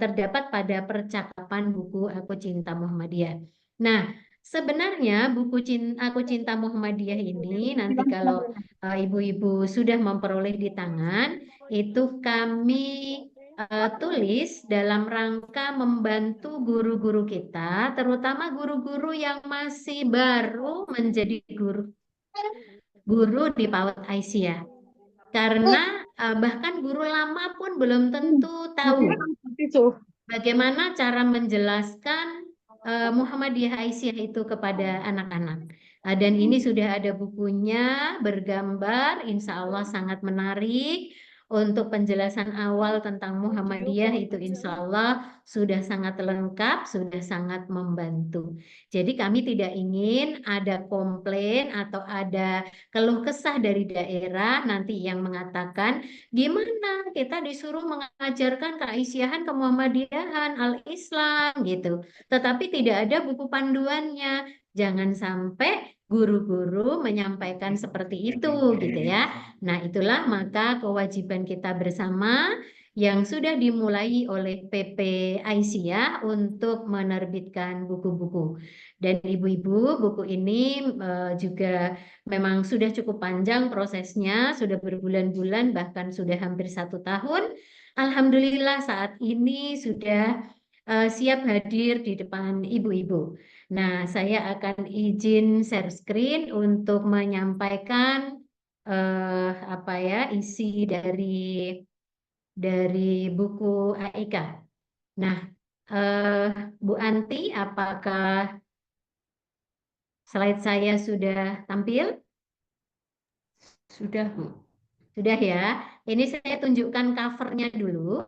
terdapat pada percakapan buku Aku Cinta Muhammadiyah. Nah, sebenarnya buku Aku Cinta Muhammadiyah ini nanti kalau ibu-ibu sudah memperoleh di tangan, itu kami tulis dalam rangka membantu guru-guru kita, terutama guru-guru yang masih baru menjadi guru di PAUD Aisyah. Karena bahkan guru lama pun belum tentu tahu bagaimana cara menjelaskan Muhammadiyah Aisyah itu kepada anak-anak. Dan ini sudah ada bukunya bergambar, insya Allah sangat menarik. Untuk penjelasan awal tentang Muhammadiyah itu insya Allah sudah sangat lengkap, sudah sangat membantu. Jadi kami tidak ingin ada komplain atau ada keluh kesah dari daerah nanti yang mengatakan gimana kita disuruh mengajarkan keaisyaan, kemuhammadiyahan, al-Islam gitu. Tetapi tidak ada buku panduannya. Jangan sampai guru-guru menyampaikan seperti itu gitu ya. Nah, itulah maka kewajiban kita bersama yang sudah dimulai oleh PP Aisyah untuk menerbitkan buku-buku. Dan ibu-ibu, buku ini juga memang sudah cukup panjang prosesnya, sudah berbulan-bulan, bahkan sudah hampir 1 tahun. Alhamdulillah saat ini sudah siap hadir di depan ibu-ibu. Nah, saya akan izin share screen untuk menyampaikan apa ya isi dari buku AIK. Nah, Bu Anti, apakah slide saya sudah tampil? Sudah, Bu. Sudah ya. Ini saya tunjukkan covernya dulu.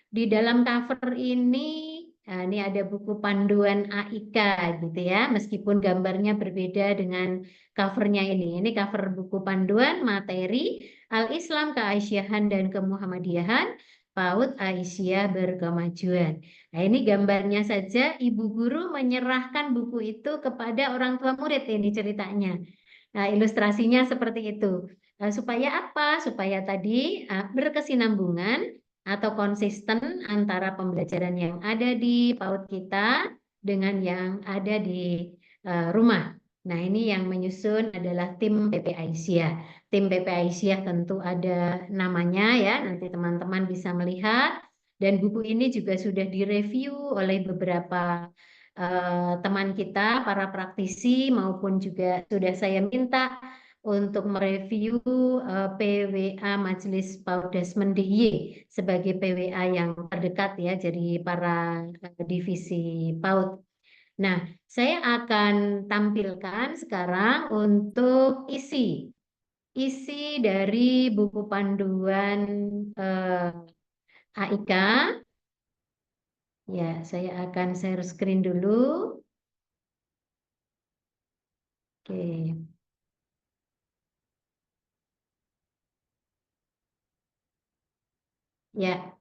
Di dalam cover ini ada buku panduan AIK gitu ya. Meskipun gambarnya berbeda dengan covernya ini. Ini cover buku panduan materi Al-Islam, Keaisyahan dan Kemuhammadiyahan, PAUD Aisyah Berkemajuan. Nah, ini gambarnya saja ibu guru menyerahkan buku itu kepada orang tua murid ini ceritanya. Nah, ilustrasinya seperti itu. Supaya apa? Supaya tadi berkesinambungan atau konsisten antara pembelajaran yang ada di PAUD kita dengan yang ada di rumah. Nah, ini yang menyusun adalah tim PP Aisyah. Tim PP Aisyah tentu ada namanya ya, nanti teman-teman bisa melihat. Dan buku ini juga sudah direview oleh beberapa teman kita, para praktisi, maupun juga sudah saya minta untuk mereview PWA Majelis PAUD Desmond DIY sebagai PWA yang terdekat ya, jadi para divisi PAUD. Nah, saya akan tampilkan sekarang untuk isi dari buku panduan AIK. Ya, saya akan share screen dulu. Oke. Ya,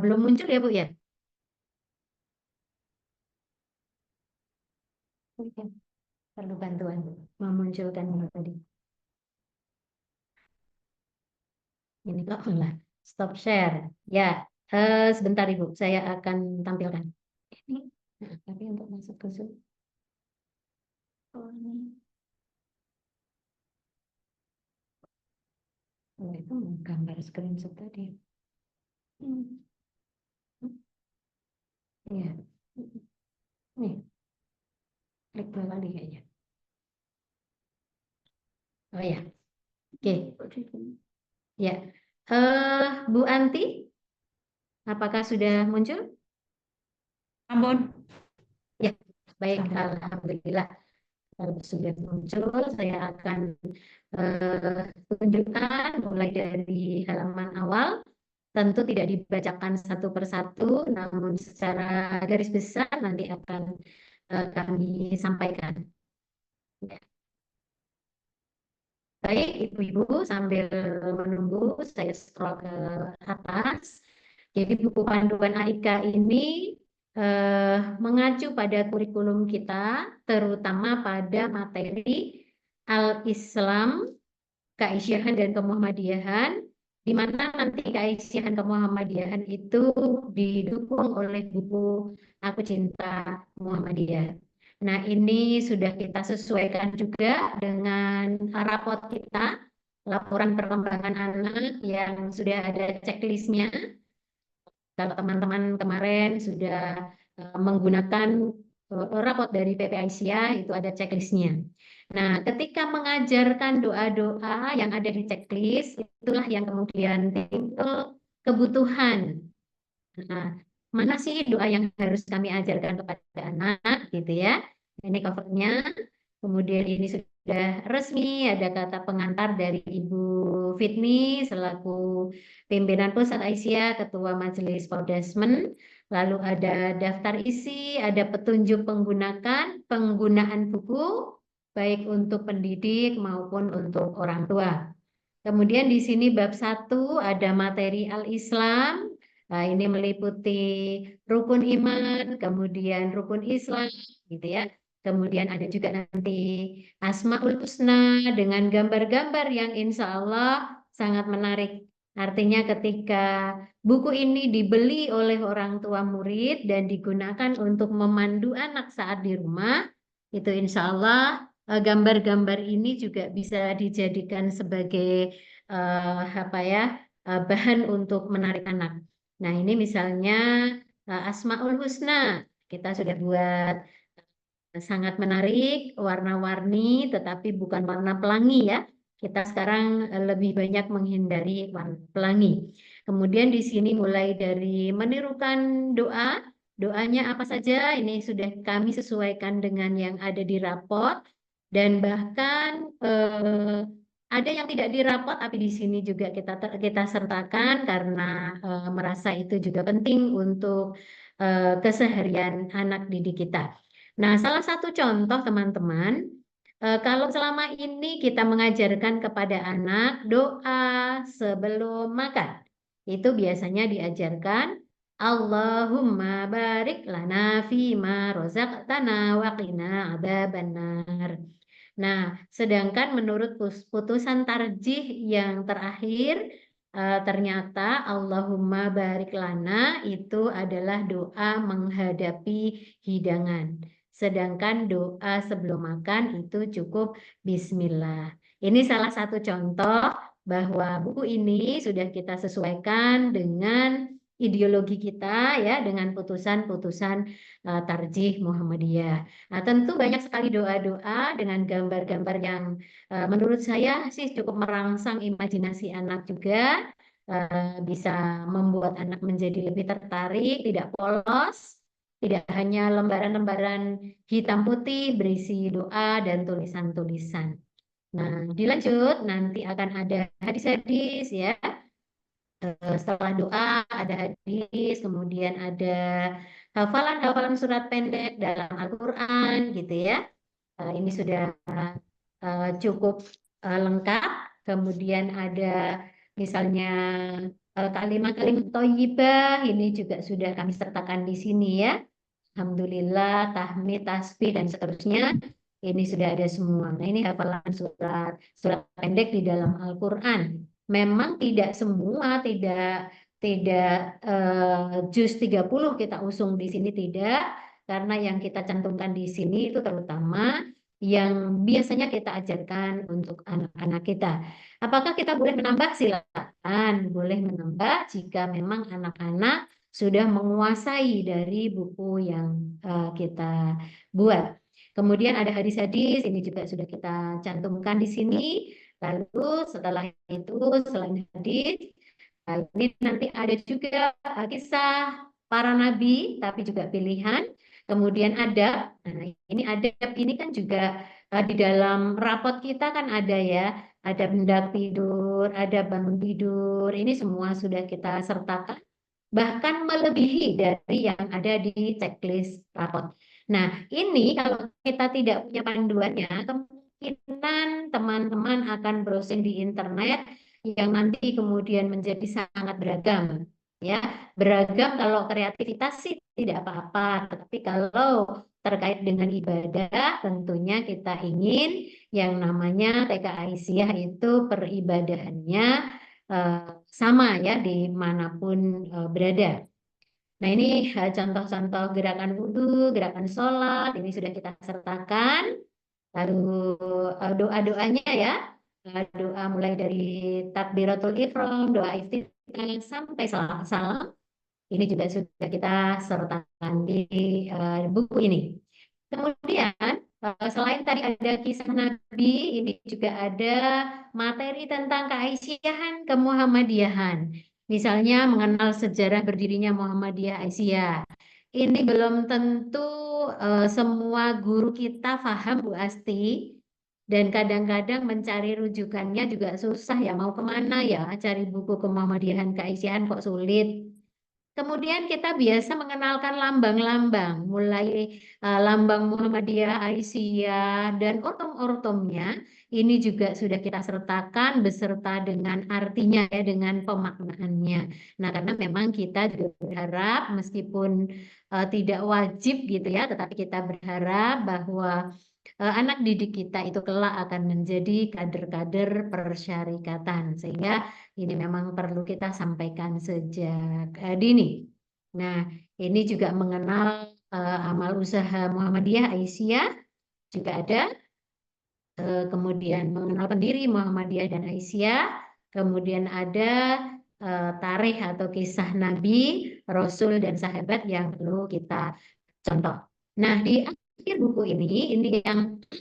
belum muncul ya Bu ya? Oke, perlu bantuan memunculkan ini tadi. Ini kok lah, stop share. Ya, sebentar Ibu, saya akan tampilkan. Ini, nah, tapi untuk masuk ke Zoom. Oh, ini. Oh, itu gambar screenshot tadi. Ya. Nih, klik 2 kali kayaknya. Oh ya, oke. Ya, Bu Anti, apakah sudah muncul? Ampun. Ya, baik, alhamdulillah. Kalau sudah muncul, saya akan tunjukkan mulai dari halaman awal. Tentu tidak dibacakan satu persatu, namun secara garis besar nanti akan kami sampaikan. Ya. Baik, Ibu-Ibu, sambil menunggu saya scroll ke atas. Jadi buku panduan AIK ini mengacu pada kurikulum kita, terutama pada materi Al-Islam, Keaisyaan dan Kemuhammadiyahan, di mana nanti Keaisyaan Kemuhammadiyahan itu didukung oleh buku Aku Cinta Muhammadiyah. Nah, ini sudah kita sesuaikan juga dengan rapot kita, laporan perkembangan anak yang sudah ada checklistnya. Kalau teman-teman kemarin sudah menggunakan rapot dari PPAISIA, itu ada checklistnya. Nah, ketika mengajarkan doa-doa yang ada di checklist, itulah yang kemudian timbul kebutuhan. Nah, mana sih doa yang harus kami ajarkan kepada anak, gitu ya. Ini covernya. Kemudian ini sudah resmi, ada kata pengantar dari Ibu Fitni selaku pimpinan Pusat Aisyah, Ketua Majelis Pordasmen. Lalu ada daftar isi, ada petunjuk penggunaan buku, baik untuk pendidik maupun untuk orang tua. Kemudian di sini bab 1 ada materi Al-Islam. Nah, ini meliputi rukun iman, kemudian rukun Islam, gitu ya. Kemudian ada juga nanti Asmaul Husna dengan gambar-gambar yang insya Allah sangat menarik. Artinya ketika buku ini dibeli oleh orang tua murid dan digunakan untuk memandu anak saat di rumah, itu insya Allah gambar-gambar ini juga bisa dijadikan sebagai bahan untuk menarik anak. Nah, ini misalnya Asmaul Husna. Kita sudah buat sangat menarik, warna-warni, tetapi bukan warna pelangi ya. Kita sekarang lebih banyak menghindari warna pelangi. Kemudian di sini mulai dari menirukan doa. Doanya apa saja? Ini sudah kami sesuaikan dengan yang ada di rapot. Dan bahkan ada yang tidak dirapot, tapi di sini juga kita sertakan karena merasa itu juga penting untuk keseharian anak didik kita. Nah, salah satu contoh teman-teman, kalau selama ini kita mengajarkan kepada anak doa sebelum makan, itu biasanya diajarkan Allahumma barik lana fima rozaqtana wa qina adzabannar. Nah, sedangkan menurut putusan tarjih yang terakhir, ternyata Allahumma barik lana itu adalah doa menghadapi hidangan. Sedangkan doa sebelum makan itu cukup bismillah. Ini salah satu contoh bahwa buku ini sudah kita sesuaikan dengan ideologi kita ya, dengan putusan-putusan tarjih Muhammadiyah. Nah, tentu banyak sekali doa-doa dengan gambar-gambar yang menurut saya sih cukup merangsang imajinasi anak juga, bisa membuat anak menjadi lebih tertarik, tidak polos. Tidak hanya lembaran-lembaran hitam putih berisi doa dan tulisan-tulisan. Nah, dilanjut nanti akan ada hadis-hadis ya. Setelah doa ada hadis, kemudian ada hafalan-hafalan surat pendek dalam Al-Quran gitu ya. Ini sudah cukup lengkap. Kemudian ada misalnya kalimat-kalimat thayyibah, ini juga sudah kami sertakan di sini ya. Alhamdulillah, tahmid, tasbih, dan seterusnya. Ini sudah ada semua. Nah, ini hafalan surat pendek di dalam Al-Quran. Memang tidak semua, tidak juz 30 kita usung di sini, tidak. Karena yang kita cantumkan di sini itu terutama yang biasanya kita ajarkan untuk anak-anak kita. Apakah kita boleh menambah? Silakan, boleh menambah jika memang anak-anak sudah menguasai dari buku yang kita buat. Kemudian ada hadis-hadis, ini juga sudah kita cantumkan di sini. Lalu setelah itu, selain hadis, ini nanti ada juga kisah para nabi, tapi juga pilihan. Kemudian ada, nah ini adab ini kan juga di dalam rapot kita kan ada ya, ada hendak tidur, ada bangun tidur, ini semua sudah kita sertakan, bahkan melebihi dari yang ada di checklist rapot. Nah, ini kalau kita tidak punya panduannya, kemungkinan teman-teman akan browsing di internet yang nanti kemudian menjadi sangat beragam. Ya, beragam kalau kreativitas sih tidak apa-apa, tetapi kalau terkait dengan ibadah, tentunya kita ingin yang namanya TK Aisyah itu peribadahannya sama ya dimanapun berada. Nah ini contoh-contoh gerakan wudhu, gerakan sholat, ini sudah kita sertakan. Lalu doa-doanya ya, doa mulai dari takbiratul ihram, doa iftitah sampai salam. Ini juga sudah kita sertakan di buku ini. Kemudian selain tadi ada kisah Nabi, ini juga ada materi tentang keaisyyahan kemuhammadiyahan. Misalnya mengenal sejarah berdirinya Muhammadiyah Aisyah. Ini belum tentu semua guru kita paham, Bu Asti. Dan kadang-kadang mencari rujukannya juga susah ya. Mau kemana ya cari buku kemuhammadiyahan keaisyyahan kok sulit. Kemudian kita biasa mengenalkan lambang-lambang, mulai lambang Muhammadiyah, Aisyah, dan ortom-ortomnya. Ini juga sudah kita sertakan beserta dengan artinya ya, dengan pemaknaannya. Nah, karena memang kita juga berharap meskipun tidak wajib gitu ya, tetapi kita berharap bahwa anak didik kita itu kelak akan menjadi kader-kader persyarikatan, sehingga ini memang perlu kita sampaikan sejak dini. Nah, ini juga mengenal amal usaha Muhammadiyah Aisyah juga ada. Kemudian mengenal pendiri Muhammadiyah dan Aisyah. Kemudian ada tarikh atau kisah Nabi, Rasul dan sahabat yang perlu kita contoh. Nah, di akhir buku ini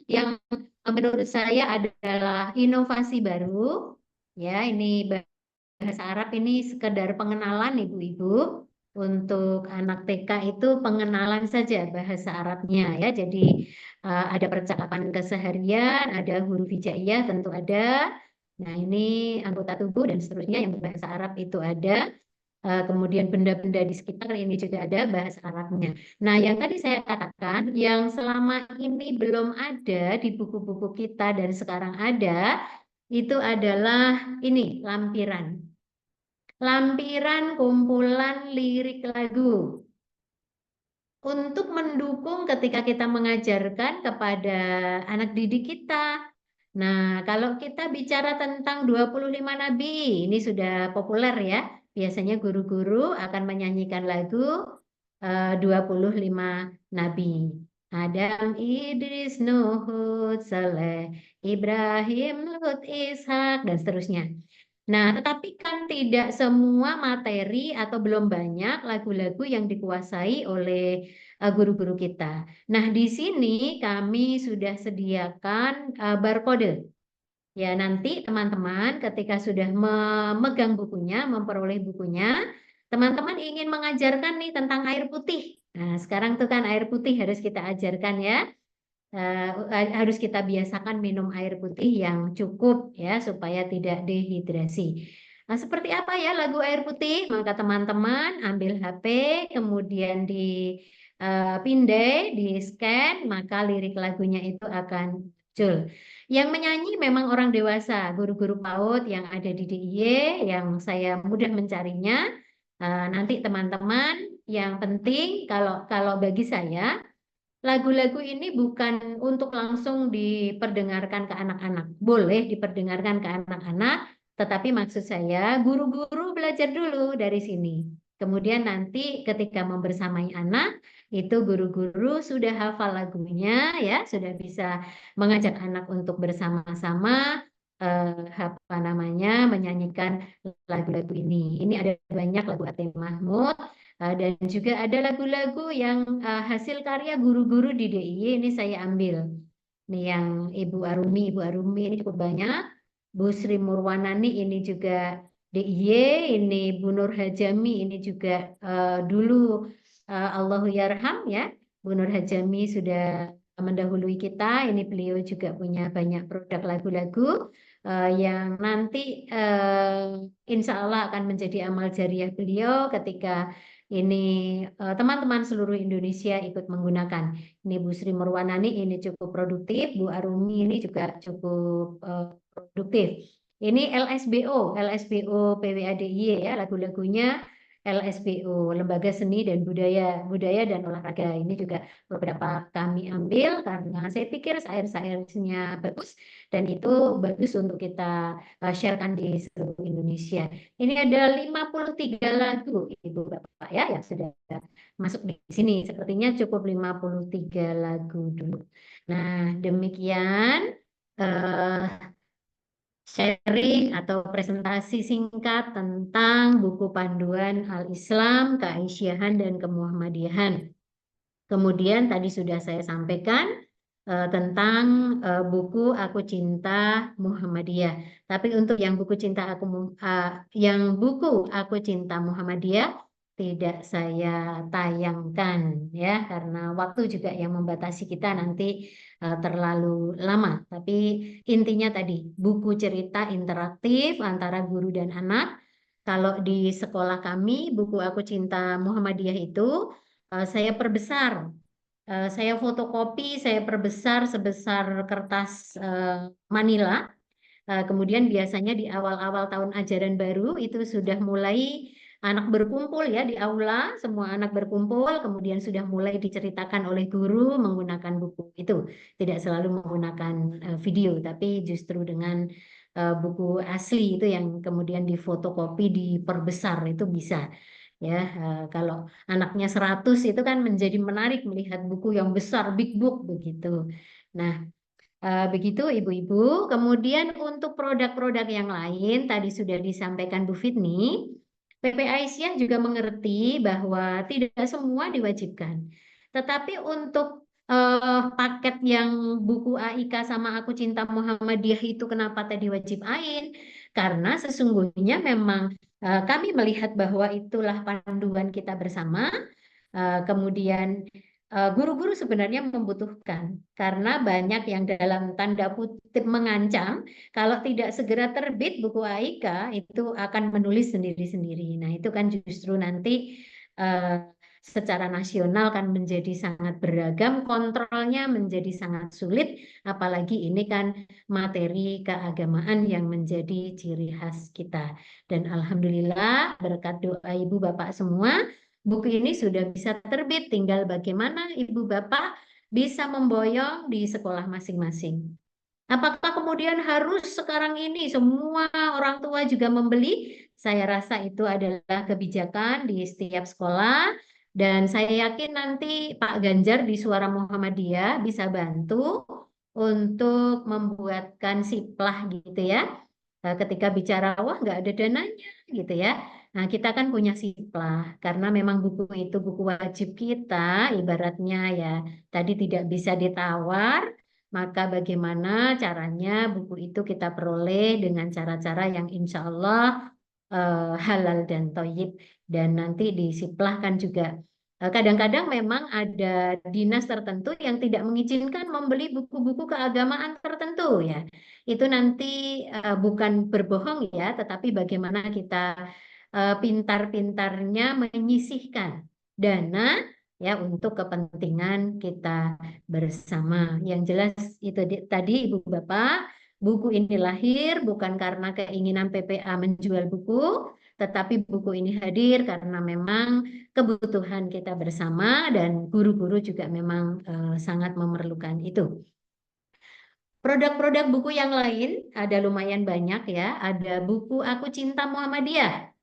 yang menurut saya adalah inovasi baru. Ya, ini bahasa Arab ini sekedar pengenalan ibu-ibu. Untuk anak TK itu pengenalan saja bahasa Arabnya ya. Jadi ada percakapan keseharian, ada huruf hijaiyah tentu ada. Nah, ini anggota tubuh dan seterusnya yang berbahasa Arab itu ada. Kemudian benda-benda di sekitar ini juga ada bahasa Arabnya. Nah, yang tadi saya katakan, yang selama ini belum ada di buku-buku kita dan sekarang ada, itu adalah ini, lampiran. Lampiran kumpulan lirik lagu. Untuk mendukung ketika kita mengajarkan kepada anak didik kita. Nah, kalau kita bicara tentang 25 nabi, ini sudah populer ya. Biasanya guru-guru akan menyanyikan lagu 25 nabi. Adam, Idris, Nuh, Hud, Saleh, Ibrahim, Lut, Ishak, dan seterusnya. Nah, tetapi kan tidak semua materi atau belum banyak lagu-lagu yang dikuasai oleh guru-guru kita. Nah, di sini kami sudah sediakan barcode. Ya, nanti teman-teman ketika sudah memegang bukunya, memperoleh bukunya, teman-teman ingin mengajarkan nih tentang air putih. Nah, sekarang tuh kan air putih harus kita ajarkan ya. Harus kita biasakan minum air putih yang cukup ya supaya tidak dehidrasi. Nah, seperti apa ya lagu air putih? Maka teman-teman ambil HP, kemudian dipindai, di scan, maka lirik lagunya itu akan muncul. Yang menyanyi memang orang dewasa, guru-guru PAUD yang ada di DIY, yang saya mudah mencarinya. Nanti teman-teman, yang penting kalau bagi saya, lagu-lagu ini bukan untuk langsung diperdengarkan ke anak-anak. Boleh diperdengarkan ke anak-anak, tetapi maksud saya guru-guru belajar dulu dari sini. Kemudian nanti ketika membersamai anak, itu guru-guru sudah hafal lagunya, ya sudah bisa mengajak anak untuk bersama-sama apa namanya menyanyikan lagu-lagu ini. Ini ada banyak lagu Atim Mahmud, Dan juga ada lagu-lagu yang hasil karya guru-guru di DIY, ini saya ambil. Ini yang Ibu Arumi ini cukup banyak. Bu Sri Murwanani ini juga DIY, ini Bu Nur Hajami ini juga dulu Allahu Yarham ya. Bu Nur Hajami sudah mendahului kita, ini beliau juga punya banyak produk lagu-lagu yang nanti insya Allah akan menjadi amal jariah beliau ketika ini teman-teman seluruh Indonesia ikut menggunakan. Ini Bu Sri Murwanani ini cukup produktif, Bu Arumi ini juga cukup produktif. Ini LSBO PWADIY ya, lagu-lagunya LSBO, Lembaga Seni dan Budaya dan Olahraga. Ini juga beberapa kami ambil karena saya pikir syair-syairnya bagus dan itu bagus untuk kita sharekan di seluruh Indonesia. Ini ada 53 lagu Ibu Bapak ya yang sudah masuk di sini. Sepertinya cukup 53 lagu dulu. Nah, demikian sharing atau presentasi singkat tentang buku panduan Al-Islam, Keaisyahan, dan Kemuhammadiyahan. Kemudian tadi sudah saya sampaikan tentang buku Aku Cinta Muhammadiyah. Tapi untuk yang buku Aku Cinta Muhammadiyah tidak saya tayangkan ya karena waktu juga yang membatasi kita nanti terlalu lama. Tapi intinya tadi buku cerita interaktif antara guru dan anak. Kalau di sekolah kami buku Aku Cinta Muhammadiyah itu saya perbesar. Saya fotokopi, saya perbesar sebesar kertas manila. Kemudian biasanya di awal-awal tahun ajaran baru itu sudah mulai anak berkumpul ya di aula, semua anak berkumpul, kemudian sudah mulai diceritakan oleh guru menggunakan buku itu. Tidak selalu menggunakan video, tapi justru dengan buku asli itu yang kemudian difotokopi, diperbesar itu bisa. Ya, kalau anaknya 100 itu kan menjadi menarik melihat buku yang besar, big book begitu. Nah, begitu Ibu-Ibu. Kemudian untuk produk-produk yang lain tadi sudah disampaikan Bu Fitni, PP Aisyah juga mengerti bahwa tidak semua diwajibkan. Tetapi untuk paket yang buku AIK sama Aku Cinta Muhammadiyah itu kenapa tadi wajib ain? Karena sesungguhnya memang kami melihat bahwa itulah panduan kita bersama. Kemudian guru-guru sebenarnya membutuhkan karena banyak yang dalam tanda kutip mengancam kalau tidak segera terbit buku AIK itu akan menulis sendiri-sendiri. Nah, itu kan justru nanti secara nasional kan menjadi sangat beragam, kontrolnya menjadi sangat sulit, apalagi ini kan materi keagamaan yang menjadi ciri khas kita. Dan alhamdulillah berkat doa Ibu Bapak semua, buku ini sudah bisa terbit, tinggal bagaimana Ibu Bapak bisa memboyong di sekolah masing-masing. Apakah kemudian harus sekarang ini semua orang tua juga membeli? Saya rasa itu adalah kebijakan di setiap sekolah dan saya yakin nanti Pak Ganjar di Suara Muhammadiyah bisa bantu untuk membuatkan siplah gitu ya. Ketika bicara wah nggak ada dananya gitu ya. Nah, kita kan punya siplah karena memang buku itu buku wajib kita, ibaratnya ya tadi tidak bisa ditawar, maka bagaimana caranya buku itu kita peroleh dengan cara-cara yang insya Allah halal dan thayyib. Dan nanti di siplah kan juga kadang-kadang memang ada dinas tertentu yang tidak mengizinkan membeli buku-buku keagamaan tertentu ya. Itu nanti bukan berbohong ya, tetapi bagaimana kita pintar-pintarnya menyisihkan dana ya untuk kepentingan kita bersama. Yang jelas itu tadi Ibu Bapak, buku ini lahir bukan karena keinginan PPA menjual buku, tetapi buku ini hadir karena memang kebutuhan kita bersama dan guru-guru juga memang sangat memerlukan itu. Produk-produk buku yang lain ada lumayan banyak ya, ada buku Aku Cinta Muhammadiyah.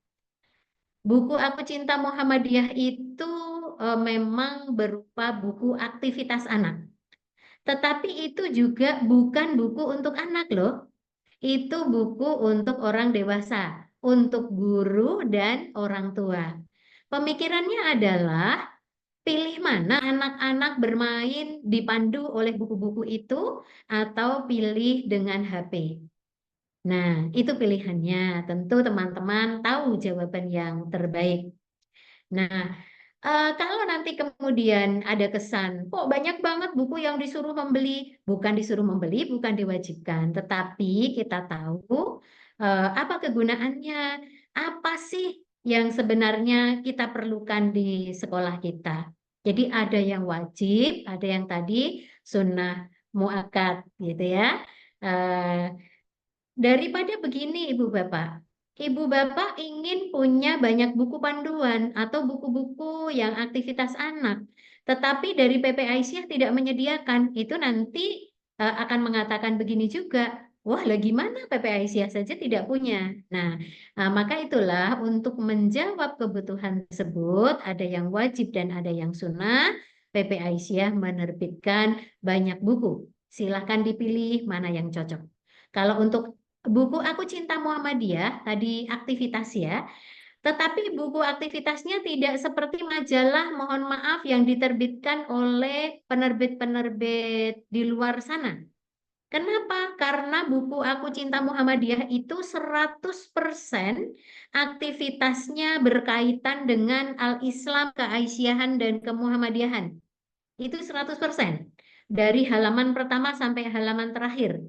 Buku Aku Cinta Muhammadiyah itu memang berupa buku aktivitas anak. Tetapi itu juga bukan buku untuk anak loh. Itu buku untuk orang dewasa, untuk guru dan orang tua. Pemikirannya adalah pilih mana anak-anak bermain dipandu oleh buku-buku itu atau pilih dengan HP. Nah, itu pilihannya. Tentu teman-teman tahu jawaban yang terbaik. Nah, kalau nanti kemudian ada kesan, kok banyak banget buku yang disuruh membeli, bukan disuruh membeli, bukan diwajibkan, tetapi kita tahu apa kegunaannya, apa sih yang sebenarnya kita perlukan di sekolah kita. Jadi ada yang wajib, ada yang tadi sunnah muakkad gitu ya. Eh, Daripada begini Ibu Bapak, Ibu Bapak ingin punya banyak buku panduan atau buku-buku yang aktivitas anak, tetapi dari PP Aisyah tidak menyediakan, itu nanti akan mengatakan begini juga, wah lah gimana PP Aisyah saja tidak punya. Nah, maka itulah untuk menjawab kebutuhan tersebut, ada yang wajib dan ada yang sunnah, PP Aisyah menerbitkan banyak buku. Silahkan dipilih mana yang cocok. Kalau untuk buku Aku Cinta Muhammadiyah, tadi aktivitas ya, tetapi buku aktivitasnya tidak seperti majalah, mohon maaf, yang diterbitkan oleh penerbit-penerbit di luar sana. Kenapa? Karena buku Aku Cinta Muhammadiyah itu 100% aktivitasnya berkaitan dengan Al-Islam, keaisyahan, dan kemuhammadiyahan. Itu 100%. Dari halaman pertama sampai halaman terakhir.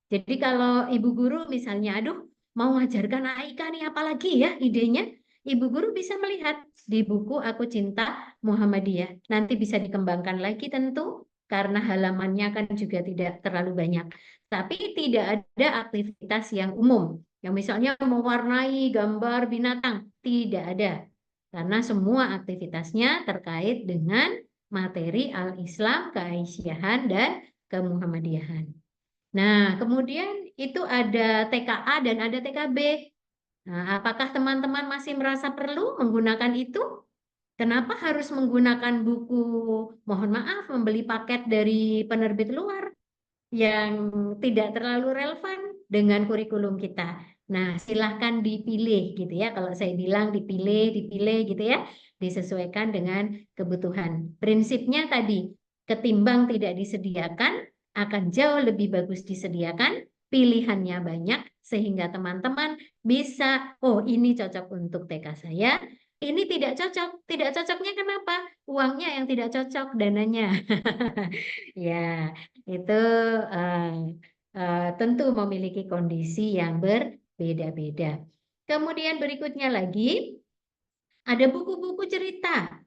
Jadi kalau ibu guru misalnya, aduh mau ngajarkan AIK nih apalagi ya idenya, ibu guru bisa melihat di buku Aku Cinta Muhammadiyah. Nanti bisa dikembangkan lagi tentu karena halamannya kan juga tidak terlalu banyak. Tapi tidak ada aktivitas yang umum. Yang misalnya mewarnai gambar binatang, tidak ada. Karena semua aktivitasnya terkait dengan materi Al-Islam, keaisyahan, dan kemuhammadiyahan. Nah, kemudian itu ada TKA dan ada TKB. Nah, apakah teman-teman masih merasa perlu menggunakan itu? Kenapa harus menggunakan buku, mohon maaf, membeli paket dari penerbit luar yang tidak terlalu relevan dengan kurikulum kita? Nah, silahkan dipilih gitu ya. Kalau saya bilang dipilih gitu ya. Disesuaikan dengan kebutuhan. Prinsipnya tadi, ketimbang tidak disediakan, akan jauh lebih bagus disediakan, pilihannya banyak, sehingga teman-teman bisa, oh ini cocok untuk TK saya, ini tidak cocok. Tidak cocoknya kenapa? Uangnya yang tidak cocok, dananya. Ya, itu tentu memiliki kondisi yang berbeda-beda. Kemudian berikutnya lagi, ada buku-buku cerita.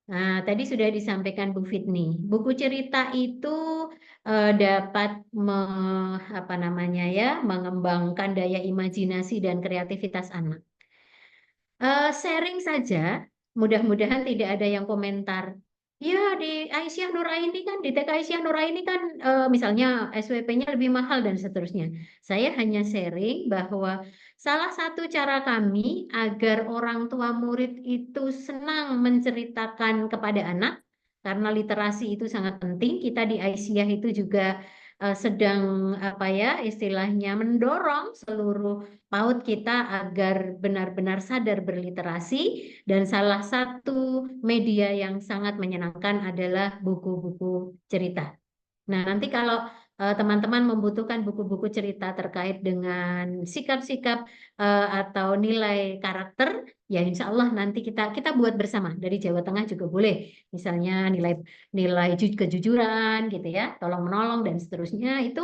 Nah, tadi sudah disampaikan Bu Fitni. Buku cerita itu dapat mengembangkan daya imajinasi dan kreativitas anak. Sharing saja, mudah-mudahan tidak ada yang komentar. Ya, di Aisyah Nuraini kan, di TK Aisyah Nuraini kan, misalnya SWP-nya lebih mahal dan seterusnya. Saya hanya sharing bahwa salah satu cara kami agar orang tua murid itu senang menceritakan kepada anak, karena literasi itu sangat penting. Kita di Aisyah itu juga sedang istilahnya mendorong seluruh PAUD kita agar benar-benar sadar berliterasi, dan salah satu media yang sangat menyenangkan adalah buku-buku cerita. Nah, nanti kalau teman-teman membutuhkan buku-buku cerita terkait dengan sikap-sikap atau nilai karakter, ya insya Allah nanti kita buat bersama. Dari Jawa Tengah juga boleh. Misalnya nilai kejujuran gitu ya, tolong menolong dan seterusnya, itu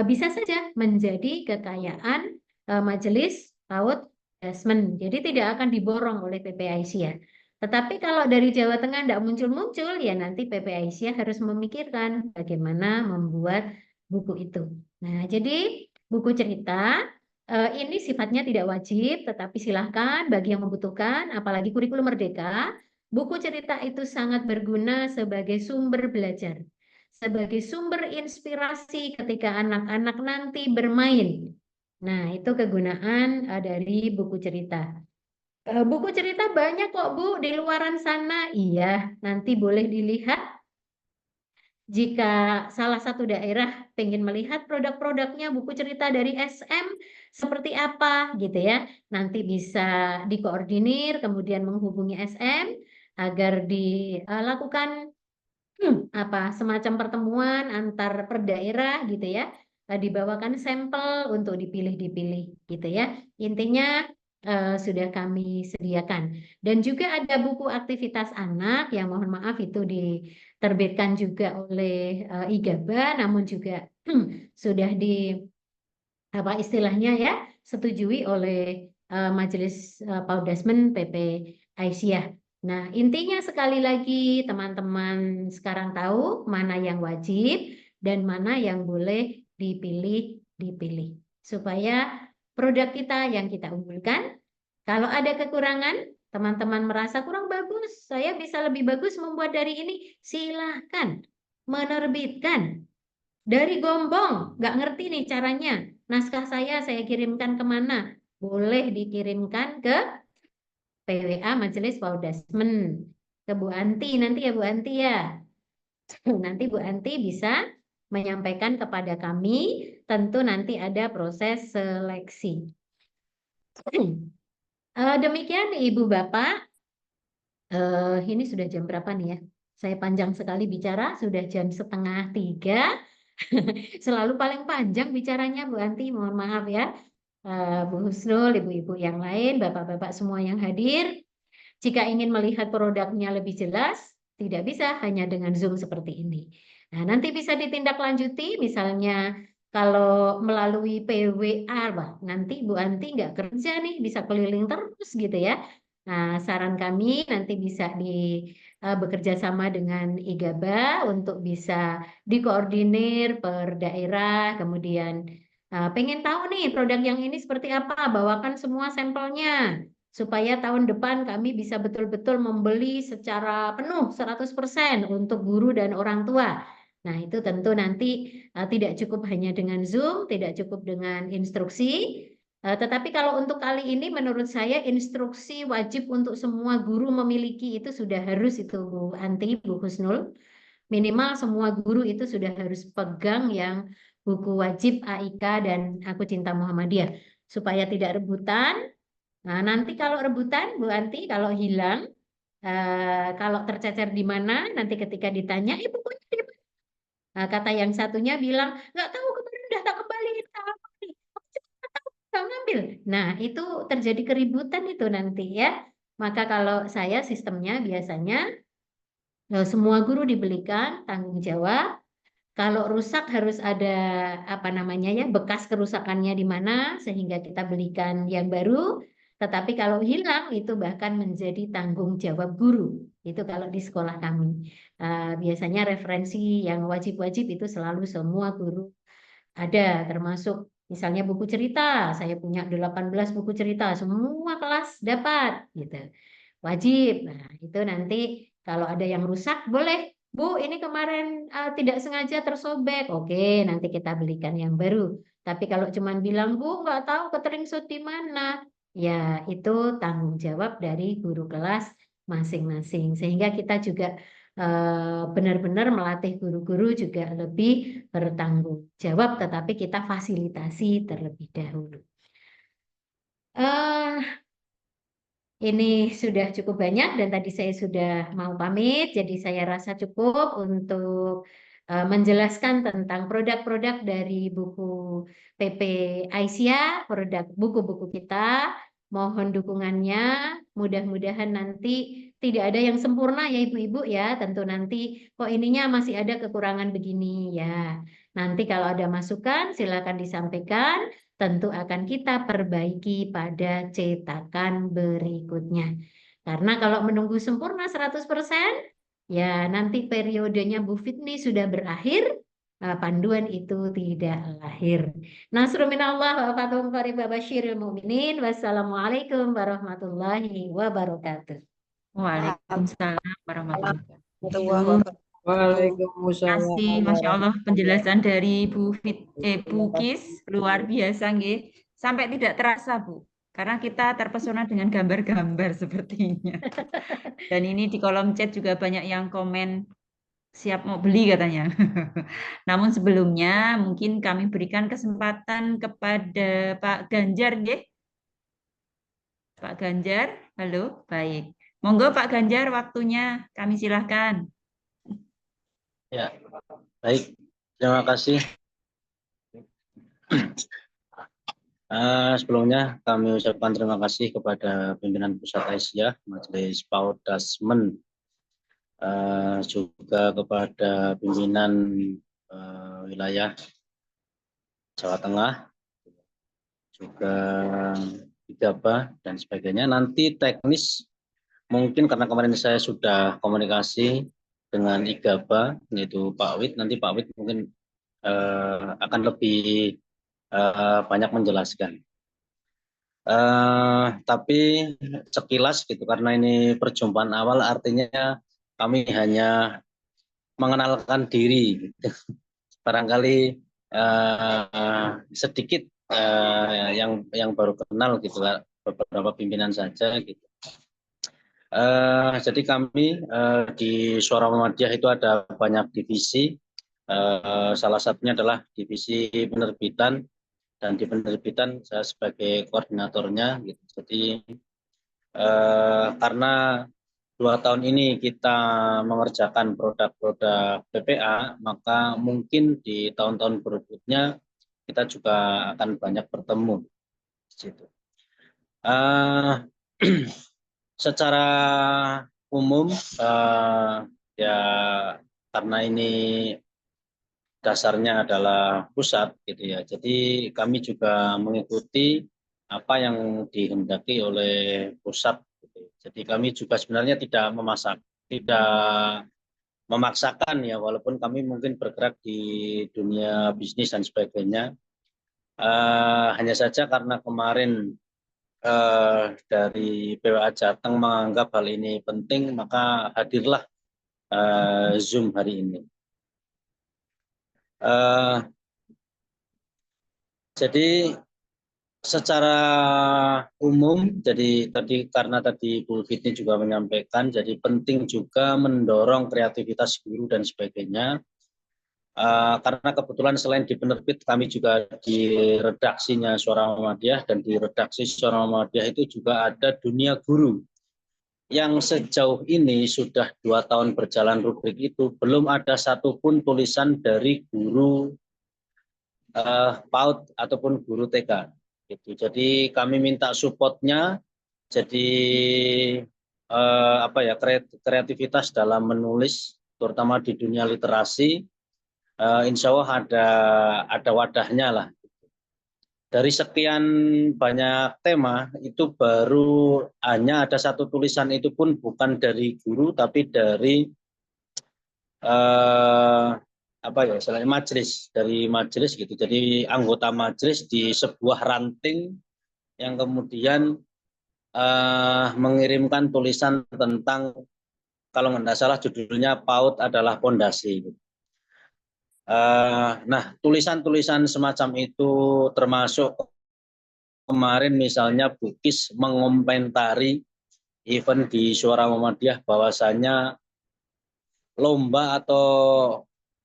bisa saja menjadi kekayaan Majelis PAUD Asesmen. Jadi tidak akan diborong oleh PP Aisyah. Tetapi kalau dari Jawa Tengah tidak muncul-muncul, ya nanti PP Aisyah harus memikirkan bagaimana membuat buku itu. Nah, jadi buku cerita ini sifatnya tidak wajib, tetapi silahkan bagi yang membutuhkan, apalagi kurikulum merdeka, buku cerita itu sangat berguna sebagai sumber belajar, sebagai sumber inspirasi ketika anak-anak nanti bermain. Nah, itu kegunaan dari buku cerita. Buku cerita banyak kok Bu di luaran sana. Iya, nanti boleh dilihat jika salah satu daerah pengen melihat produk-produknya buku cerita dari SM seperti apa gitu ya, nanti bisa dikoordinir kemudian menghubungi SM agar dilakukan semacam pertemuan antar per daerah gitu ya, dibawakan sampel untuk dipilih gitu ya. Intinya sudah kami sediakan. Dan juga ada buku aktivitas anak yang mohon maaf itu diterbitkan juga oleh IGABA, namun juga sudah istilahnya ya setujui oleh Majelis Paudasmen PP Aisyah. Nah, intinya sekali lagi teman-teman sekarang tahu mana yang wajib dan mana yang boleh dipilih supaya produk kita yang kita unggulkan. Kalau ada kekurangan, teman-teman merasa kurang bagus, saya bisa lebih bagus membuat dari ini, silahkan menerbitkan. Dari Gombong, nggak ngerti nih caranya. Naskah saya kirimkan kemana? Boleh dikirimkan ke PWA Majelis Paudasmen. Ke Bu Anti nanti ya Bu Anti ya. Nanti Bu Anti bisa menyampaikan kepada kami, tentu nanti ada proses seleksi. Demikian Ibu Bapak. Ini sudah jam berapa nih ya? Saya panjang sekali bicara, sudah jam 2:30. Selalu paling panjang bicaranya Bu Anti, mohon maaf ya. Bu Husnul, ibu-ibu yang lain, bapak-bapak semua yang hadir. Jika ingin melihat produknya lebih jelas, tidak bisa hanya dengan Zoom seperti ini. Nah, nanti bisa ditindaklanjuti, misalnya kalau melalui PWA, nanti Bu Anti nggak kerja nih, bisa keliling terus gitu ya. Nah, saran kami nanti bisa bekerja sama dengan IGABA untuk bisa dikoordinir per daerah, kemudian pengen tahu nih produk yang ini seperti apa, bawakan semua sampelnya supaya tahun depan kami bisa betul-betul membeli secara penuh 100% untuk guru dan orang tua. Nah, itu tentu nanti tidak cukup hanya dengan Zoom, tidak cukup dengan instruksi, tetapi kalau untuk kali ini menurut saya instruksi wajib untuk semua guru memiliki itu sudah harus itu Bu Anti, Bu Husnul. Minimal semua guru itu sudah harus pegang yang buku wajib AIK dan Aku Cinta Muhammadiyah supaya tidak rebutan. Nah, nanti kalau rebutan Bu Anti kalau hilang, kalau tercecer di mana, nanti ketika ditanya, bukunya di mana? Nah, kata yang satunya bilang, nggak tahu kemarin udah tak kembaliin nggak ngambil. Nah, itu terjadi keributan itu nanti ya. Maka kalau saya sistemnya biasanya semua guru dibelikan tanggung jawab. Kalau rusak harus ada bekas kerusakannya di mana sehingga kita belikan yang baru. Tetapi kalau hilang itu bahkan menjadi tanggung jawab guru. Itu kalau di sekolah kami. Biasanya referensi yang wajib-wajib itu selalu semua guru ada, termasuk misalnya buku cerita. Saya punya 18 buku cerita, semua kelas dapat gitu. Wajib. Nah, itu nanti kalau ada yang rusak boleh, Bu, ini kemarin tidak sengaja tersobek. Oke, nanti kita belikan yang baru. Tapi kalau cuma bilang, Bu, nggak tahu keteringsut di mana, ya itu tanggung jawab dari guru kelas masing-masing. Sehingga kita juga benar-benar melatih guru-guru juga lebih bertanggung jawab, tetapi kita fasilitasi terlebih dahulu. Ini sudah cukup banyak dan tadi saya sudah mau pamit, jadi saya rasa cukup untuk menjelaskan tentang produk-produk dari buku PP Aisyah, produk buku-buku kita. Mohon dukungannya, mudah-mudahan nanti tidak ada yang sempurna ya Ibu-Ibu ya, tentu nanti kok ininya masih ada kekurangan begini ya. Nanti kalau ada masukan silakan disampaikan. Tentu akan kita perbaiki pada cetakan berikutnya. Karena kalau menunggu sempurna 100%, ya nanti periodenya Bu Fitni sudah berakhir, panduan itu tidak lahir. Nasrun minallah wa fathun qarib wa basyiril mu'minin. Wassalamualaikum warahmatullahi wabarakatuh. Waalaikumsalam warahmatullahi wabarakatuh. Waalaikumsalam. Terima kasih, Masya Allah, penjelasan dari Bu Kis luar biasa, nggih. Sampai tidak terasa, Bu, karena kita terpesona dengan gambar-gambar sepertinya. Dan ini di kolom chat juga banyak yang komen siap mau beli katanya. Namun sebelumnya mungkin kami berikan kesempatan kepada Pak Ganjar, nggih. Pak Ganjar, halo, baik. Monggo Pak Ganjar, waktunya kami silahkan. Ya, baik. Terima kasih. Sebelumnya kami ucapkan terima kasih kepada pimpinan Pusat Aisyah, Majelis PAUD Dasmen, juga kepada pimpinan wilayah Jawa Tengah, juga IGABA dan sebagainya. Nanti teknis mungkin karena kemarin saya sudah komunikasi dengan IGABA, yaitu Pak Wid, nanti Pak Wid mungkin akan lebih banyak menjelaskan. Tapi sekilas gitu, karena ini perjumpaan awal, artinya kami hanya mengenalkan diri. Barangkali sedikit yang baru kenal gitu, beberapa pimpinan saja gitu. Jadi kami di Suara Muhammadiyah itu ada banyak divisi. Salah satunya adalah divisi penerbitan, dan di penerbitan saya sebagai koordinatornya gitu. Jadi karena 2 tahun ini kita mengerjakan produk-produk PPA, maka mungkin di tahun-tahun berikutnya kita juga akan banyak bertemu di situ. Secara umum ya karena ini dasarnya adalah pusat gitu ya. Jadi kami juga mengikuti apa yang dihendaki oleh pusat gitu. Jadi kami juga sebenarnya tidak memaksakan ya, walaupun kami mungkin bergerak di dunia bisnis dan sebagainya. Hanya saja karena kemarin dari PWA Jateng menganggap hal ini penting, maka hadirlah Zoom hari ini. Jadi secara umum, jadi karena tadi Bu Fitni juga menyampaikan, jadi penting juga mendorong kreativitas guru dan sebagainya. Karena kebetulan selain di penerbit, kami juga di redaksinya Suara Muhammadiyah, dan di redaksi Suara Muhammadiyah itu juga ada dunia guru. Yang sejauh ini sudah 2 tahun berjalan rubrik itu, belum ada satupun tulisan dari guru PAUD ataupun guru TK. Gitu. Jadi kami minta supportnya, jadi kreativitas dalam menulis, terutama di dunia literasi. Insya Allah ada wadahnya lah. Dari sekian banyak tema itu baru hanya ada 1 tulisan, itu pun bukan dari guru tapi dari majelis, dari majelis gitu. Jadi anggota majelis di sebuah ranting yang kemudian mengirimkan tulisan tentang, kalau nggak salah judulnya PAUD adalah pondasi. Nah, tulisan-tulisan semacam itu termasuk kemarin misalnya Bukis mengomentari event di Suara Muhammadiyah bahwasanya lomba atau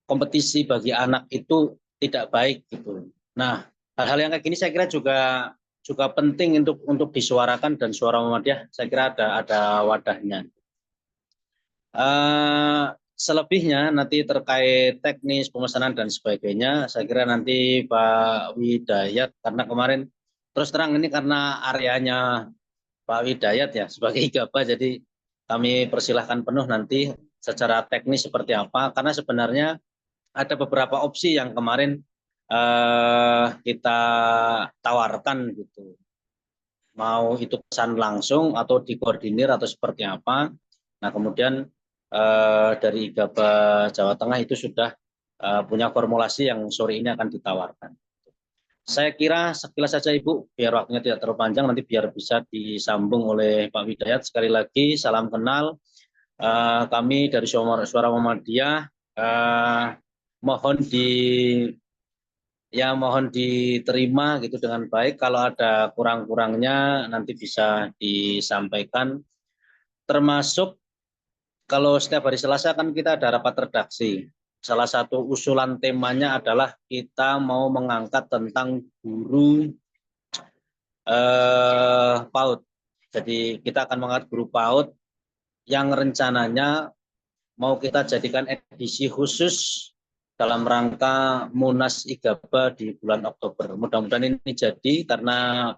kompetisi bagi anak itu tidak baik gitu. Nah, hal-hal yang kayak gini saya kira juga penting untuk disuarakan, dan Suara Muhammadiyah saya kira ada wadahnya. Selebihnya nanti terkait teknis pemesanan dan sebagainya, saya kira nanti Pak Widayat, karena kemarin terus terang ini karena areanya Pak Widayat ya sebagai IGABA, jadi kami persilahkan penuh nanti secara teknis seperti apa, karena sebenarnya ada beberapa opsi yang kemarin kita tawarkan gitu. Mau itu pesan langsung atau dikoordinir atau seperti apa. Nah, kemudian dari IGABA Jawa Tengah itu sudah punya formulasi yang sore ini akan ditawarkan. Saya kira sekilas saja Ibu, biar waktunya tidak terlalu panjang, nanti biar bisa disambung oleh Pak Widayat. Sekali lagi salam kenal, kami dari Suara Muhammadiyah mohon diterima gitu dengan baik. Kalau ada kurang-kurangnya nanti bisa disampaikan, termasuk kalau setiap hari Selasa kan kita ada rapat redaksi. Salah satu usulan temanya adalah kita mau mengangkat tentang guru PAUD. Jadi kita akan mengangkat guru PAUD yang rencananya mau kita jadikan edisi khusus dalam rangka Munas IGABA di bulan Oktober. Mudah-mudahan ini jadi karena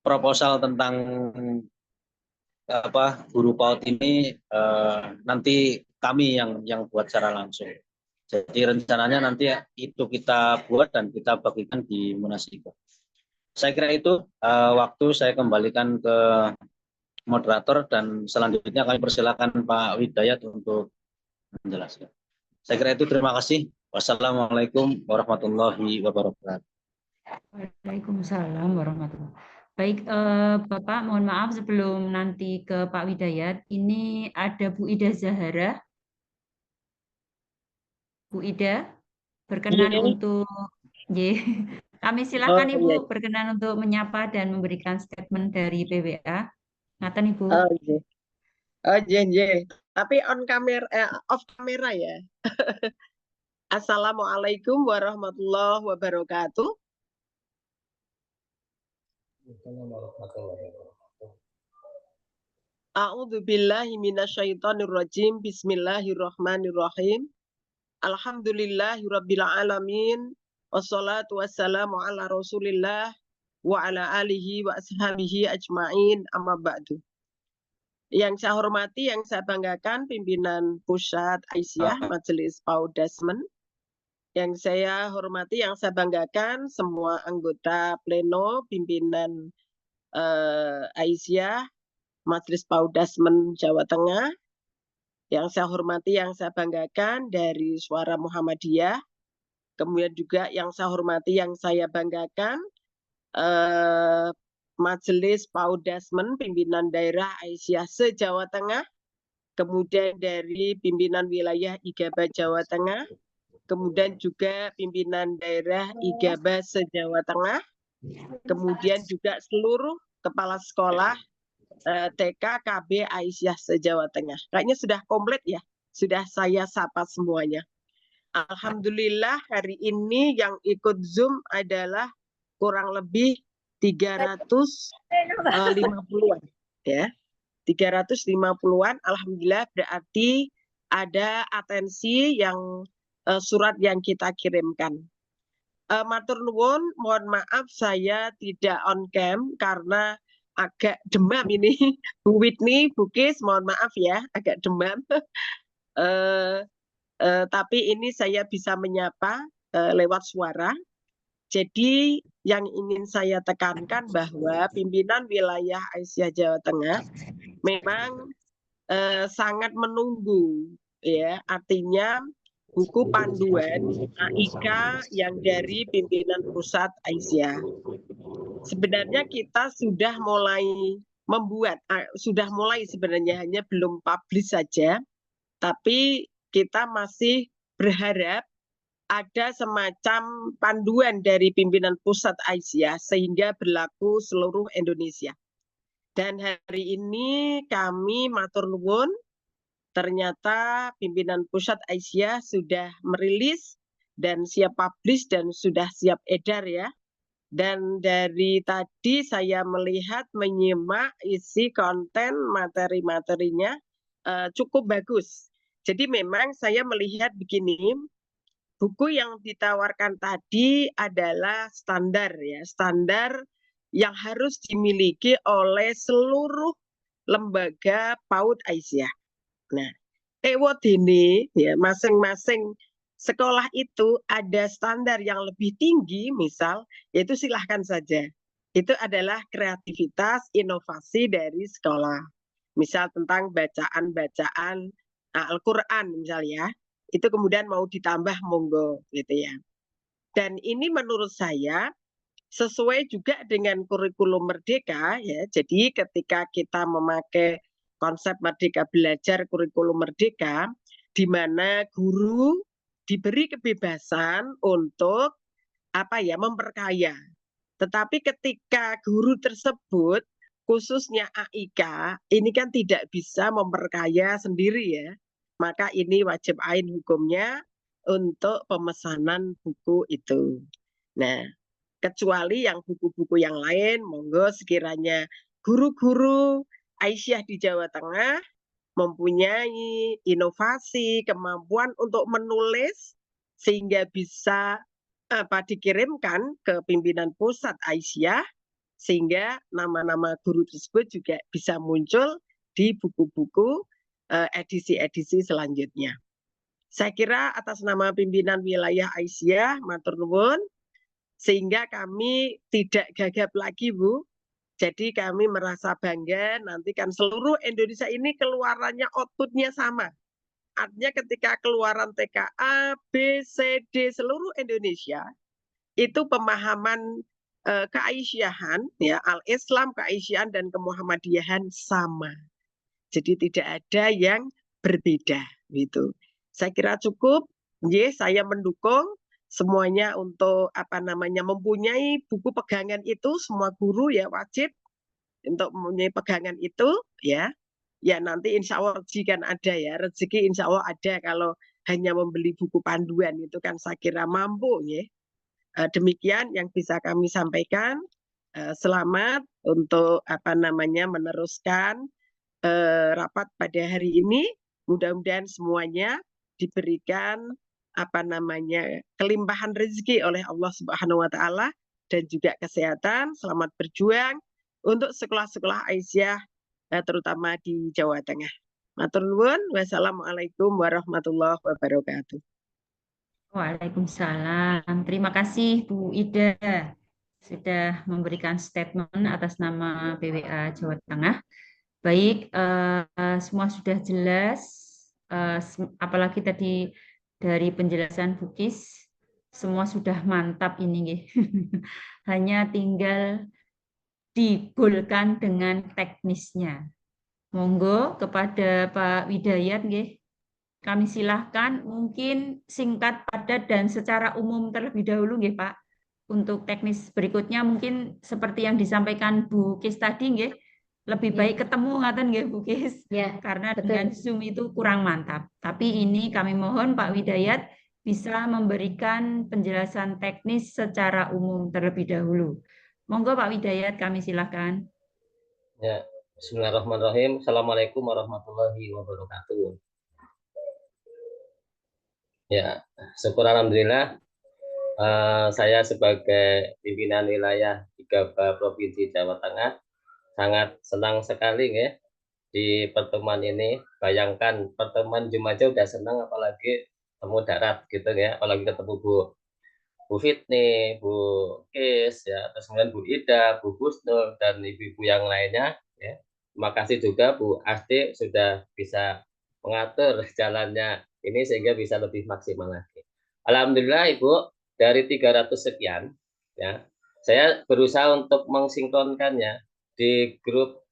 proposal tentang guru PAUD ini nanti kami yang buat secara langsung. Jadi rencananya nanti itu kita buat dan kita bagikan di Munas IGABA. Saya kira itu waktu saya kembalikan ke moderator dan selanjutnya kami persilakan Pak Widayat untuk menjelaskan. Saya kira itu, terima kasih. Wassalamualaikum warahmatullahi wabarakatuh. Waalaikumsalam warahmatullahi wabarakatuh. Baik, Bapak, mohon maaf sebelum nanti ke Pak Widayat, ini ada Bu Ida Zahara. Bu Ida, berkenan untuk, kami silakan Ibu berkenan untuk menyapa dan memberikan statement dari PWA. Ngaten Ibu. Tapi off kamera ya. Assalamualaikum warahmatullahi wabarakatuh. A'udzu billahi minasyaitonir rajim. Bismillahirrahmanirrahim. Alhamdulillahirabbil alamin. Wassalatu wassalamu ala Rasulillah wa ala alihi wa ashabihi ajmain, amma ba'du. Yang saya hormati, yang saya banggakan pimpinan Pusat Aisyah Majelis PAUD Dasmen. Yang saya hormati, yang saya banggakan semua anggota pleno pimpinan Aisyah Majelis PAUD Dasmen Jawa Tengah. Yang saya hormati, yang saya banggakan dari Suara Muhammadiyah. Kemudian juga yang saya hormati, yang saya banggakan Majelis PAUD Dasmen pimpinan daerah Aisyah se-Jawa Tengah. Kemudian dari pimpinan wilayah IGABA Jawa Tengah. Kemudian juga pimpinan daerah IGABA se-Jawa Tengah. Kemudian juga seluruh kepala sekolah TK KB Aisyah se-Jawa Tengah. Kayaknya sudah komplit ya, sudah saya sapa semuanya. Alhamdulillah hari ini yang ikut Zoom adalah kurang lebih 350-an ya. 350-an, alhamdulillah, berarti ada atensi yang surat yang kita kirimkan. Matur nuwun, mohon maaf saya tidak on cam karena agak demam ini. Bu Whitney, Bu Kis, mohon maaf ya, agak demam. Tapi ini saya bisa menyapa lewat suara. Jadi yang ingin saya tekankan bahwa pimpinan wilayah Aisyah Jawa Tengah memang sangat menunggu, ya, artinya buku panduan AIK yang dari pimpinan pusat Aisyah. Sebenarnya kita sudah mulai membuat, sudah mulai sebenarnya, hanya belum publish saja, tapi kita masih berharap ada semacam panduan dari pimpinan pusat Aisyah sehingga berlaku seluruh Indonesia. Dan hari ini kami matur nuwun, ternyata pimpinan pusat Aisyah sudah merilis dan siap publish dan sudah siap edar ya. Dan dari tadi saya melihat, menyimak isi konten materi-materinya cukup bagus. Jadi memang saya melihat begini, buku yang ditawarkan tadi adalah standar ya, standar yang harus dimiliki oleh seluruh lembaga PAUD Aisyah. Nah, ini ya, masing-masing sekolah itu ada standar yang lebih tinggi, misal, yaitu silahkan saja. Itu adalah kreativitas, inovasi dari sekolah. Misal tentang bacaan-bacaan Al-Quran misalnya, itu kemudian mau ditambah monggo gitu ya. Dan ini menurut saya sesuai juga dengan kurikulum Merdeka ya. Jadi ketika kita memakai konsep Merdeka Belajar, kurikulum Merdeka, di mana guru diberi kebebasan untuk memperkaya. Tetapi ketika guru tersebut khususnya AIK ini kan tidak bisa memperkaya sendiri ya. Maka ini wajib ain hukumnya untuk pemesanan buku itu. Nah, kecuali yang buku-buku yang lain, monggo sekiranya guru-guru Aisyah di Jawa Tengah mempunyai inovasi, kemampuan untuk menulis sehingga bisa dikirimkan ke pimpinan pusat Aisyah sehingga nama-nama guru tersebut juga bisa muncul di buku-buku edisi-edisi selanjutnya. Saya kira atas nama pimpinan wilayah Aisyah, matur nuwun, sehingga kami tidak gagap lagi, Bu. Jadi kami merasa bangga nanti kan seluruh Indonesia ini keluarannya outputnya sama. Artinya ketika keluaran TKA, B, C, D seluruh Indonesia itu pemahaman keaisyahan, ya al-Islam, keaisyahan dan kemuhammadiyahan sama. Jadi tidak ada yang berbeda gitu. Saya kira cukup. Saya mendukung semuanya untuk mempunyai buku pegangan itu, semua guru ya wajib untuk mempunyai pegangan itu ya. Ya nanti insya Allah rezeki kan ada ya, rezeki insya Allah ada kalau hanya membeli buku panduan itu kan saya kira mampu ya. Demikian yang bisa kami sampaikan. Selamat untuk meneruskan rapat pada hari ini. Mudah-mudahan semuanya diberikan kelimpahan rezeki oleh Allah Subhanahu wa taala dan juga kesehatan, selamat berjuang untuk sekolah-sekolah Aisyah terutama di Jawa Tengah. Matur nuwun, wassalamualaikum warahmatullahi wabarakatuh. Waalaikumsalam. Terima kasih Bu Ida sudah memberikan statement atas nama PWA Jawa Tengah. Baik, semua sudah jelas, apalagi tadi dari penjelasan Bu Kis, semua sudah mantap ini. Hanya tinggal digolkan dengan teknisnya. Monggo kepada Pak Widayat, kami silahkan mungkin singkat, padat, dan secara umum terlebih dahulu, Pak. Untuk teknis berikutnya mungkin seperti yang disampaikan Bu Kis tadi, lebih baik ketemu ngaten Bu Kis, karena betul. Dengan Zoom itu kurang mantap. Tapi ini kami mohon Pak Widayat bisa memberikan penjelasan teknis secara umum terlebih dahulu. Monggo Pak Widayat, kami silakan. Ya, bismillahirrahmanirrahim. Assalamualaikum warahmatullahi wabarakatuh. Ya, syukur alhamdulillah. Saya sebagai pimpinan wilayah 3 Provinsi Jawa Tengah sangat senang sekali ya di pertemuan ini. Bayangkan pertemuan Zoom aja udah senang, apalagi temu darat gitu ya, apalagi ketemu Bu Fitni, Bu Kis ya, terus kemudian Bu Ida, Bu Husnul dan ibu-ibu yang lainnya ya. Terima kasih juga Bu Asti sudah bisa mengatur jalannya ini sehingga bisa lebih maksimal lagi. Alhamdulillah Ibu, dari 300 sekian ya, saya berusaha untuk mensinkronkannya di grup.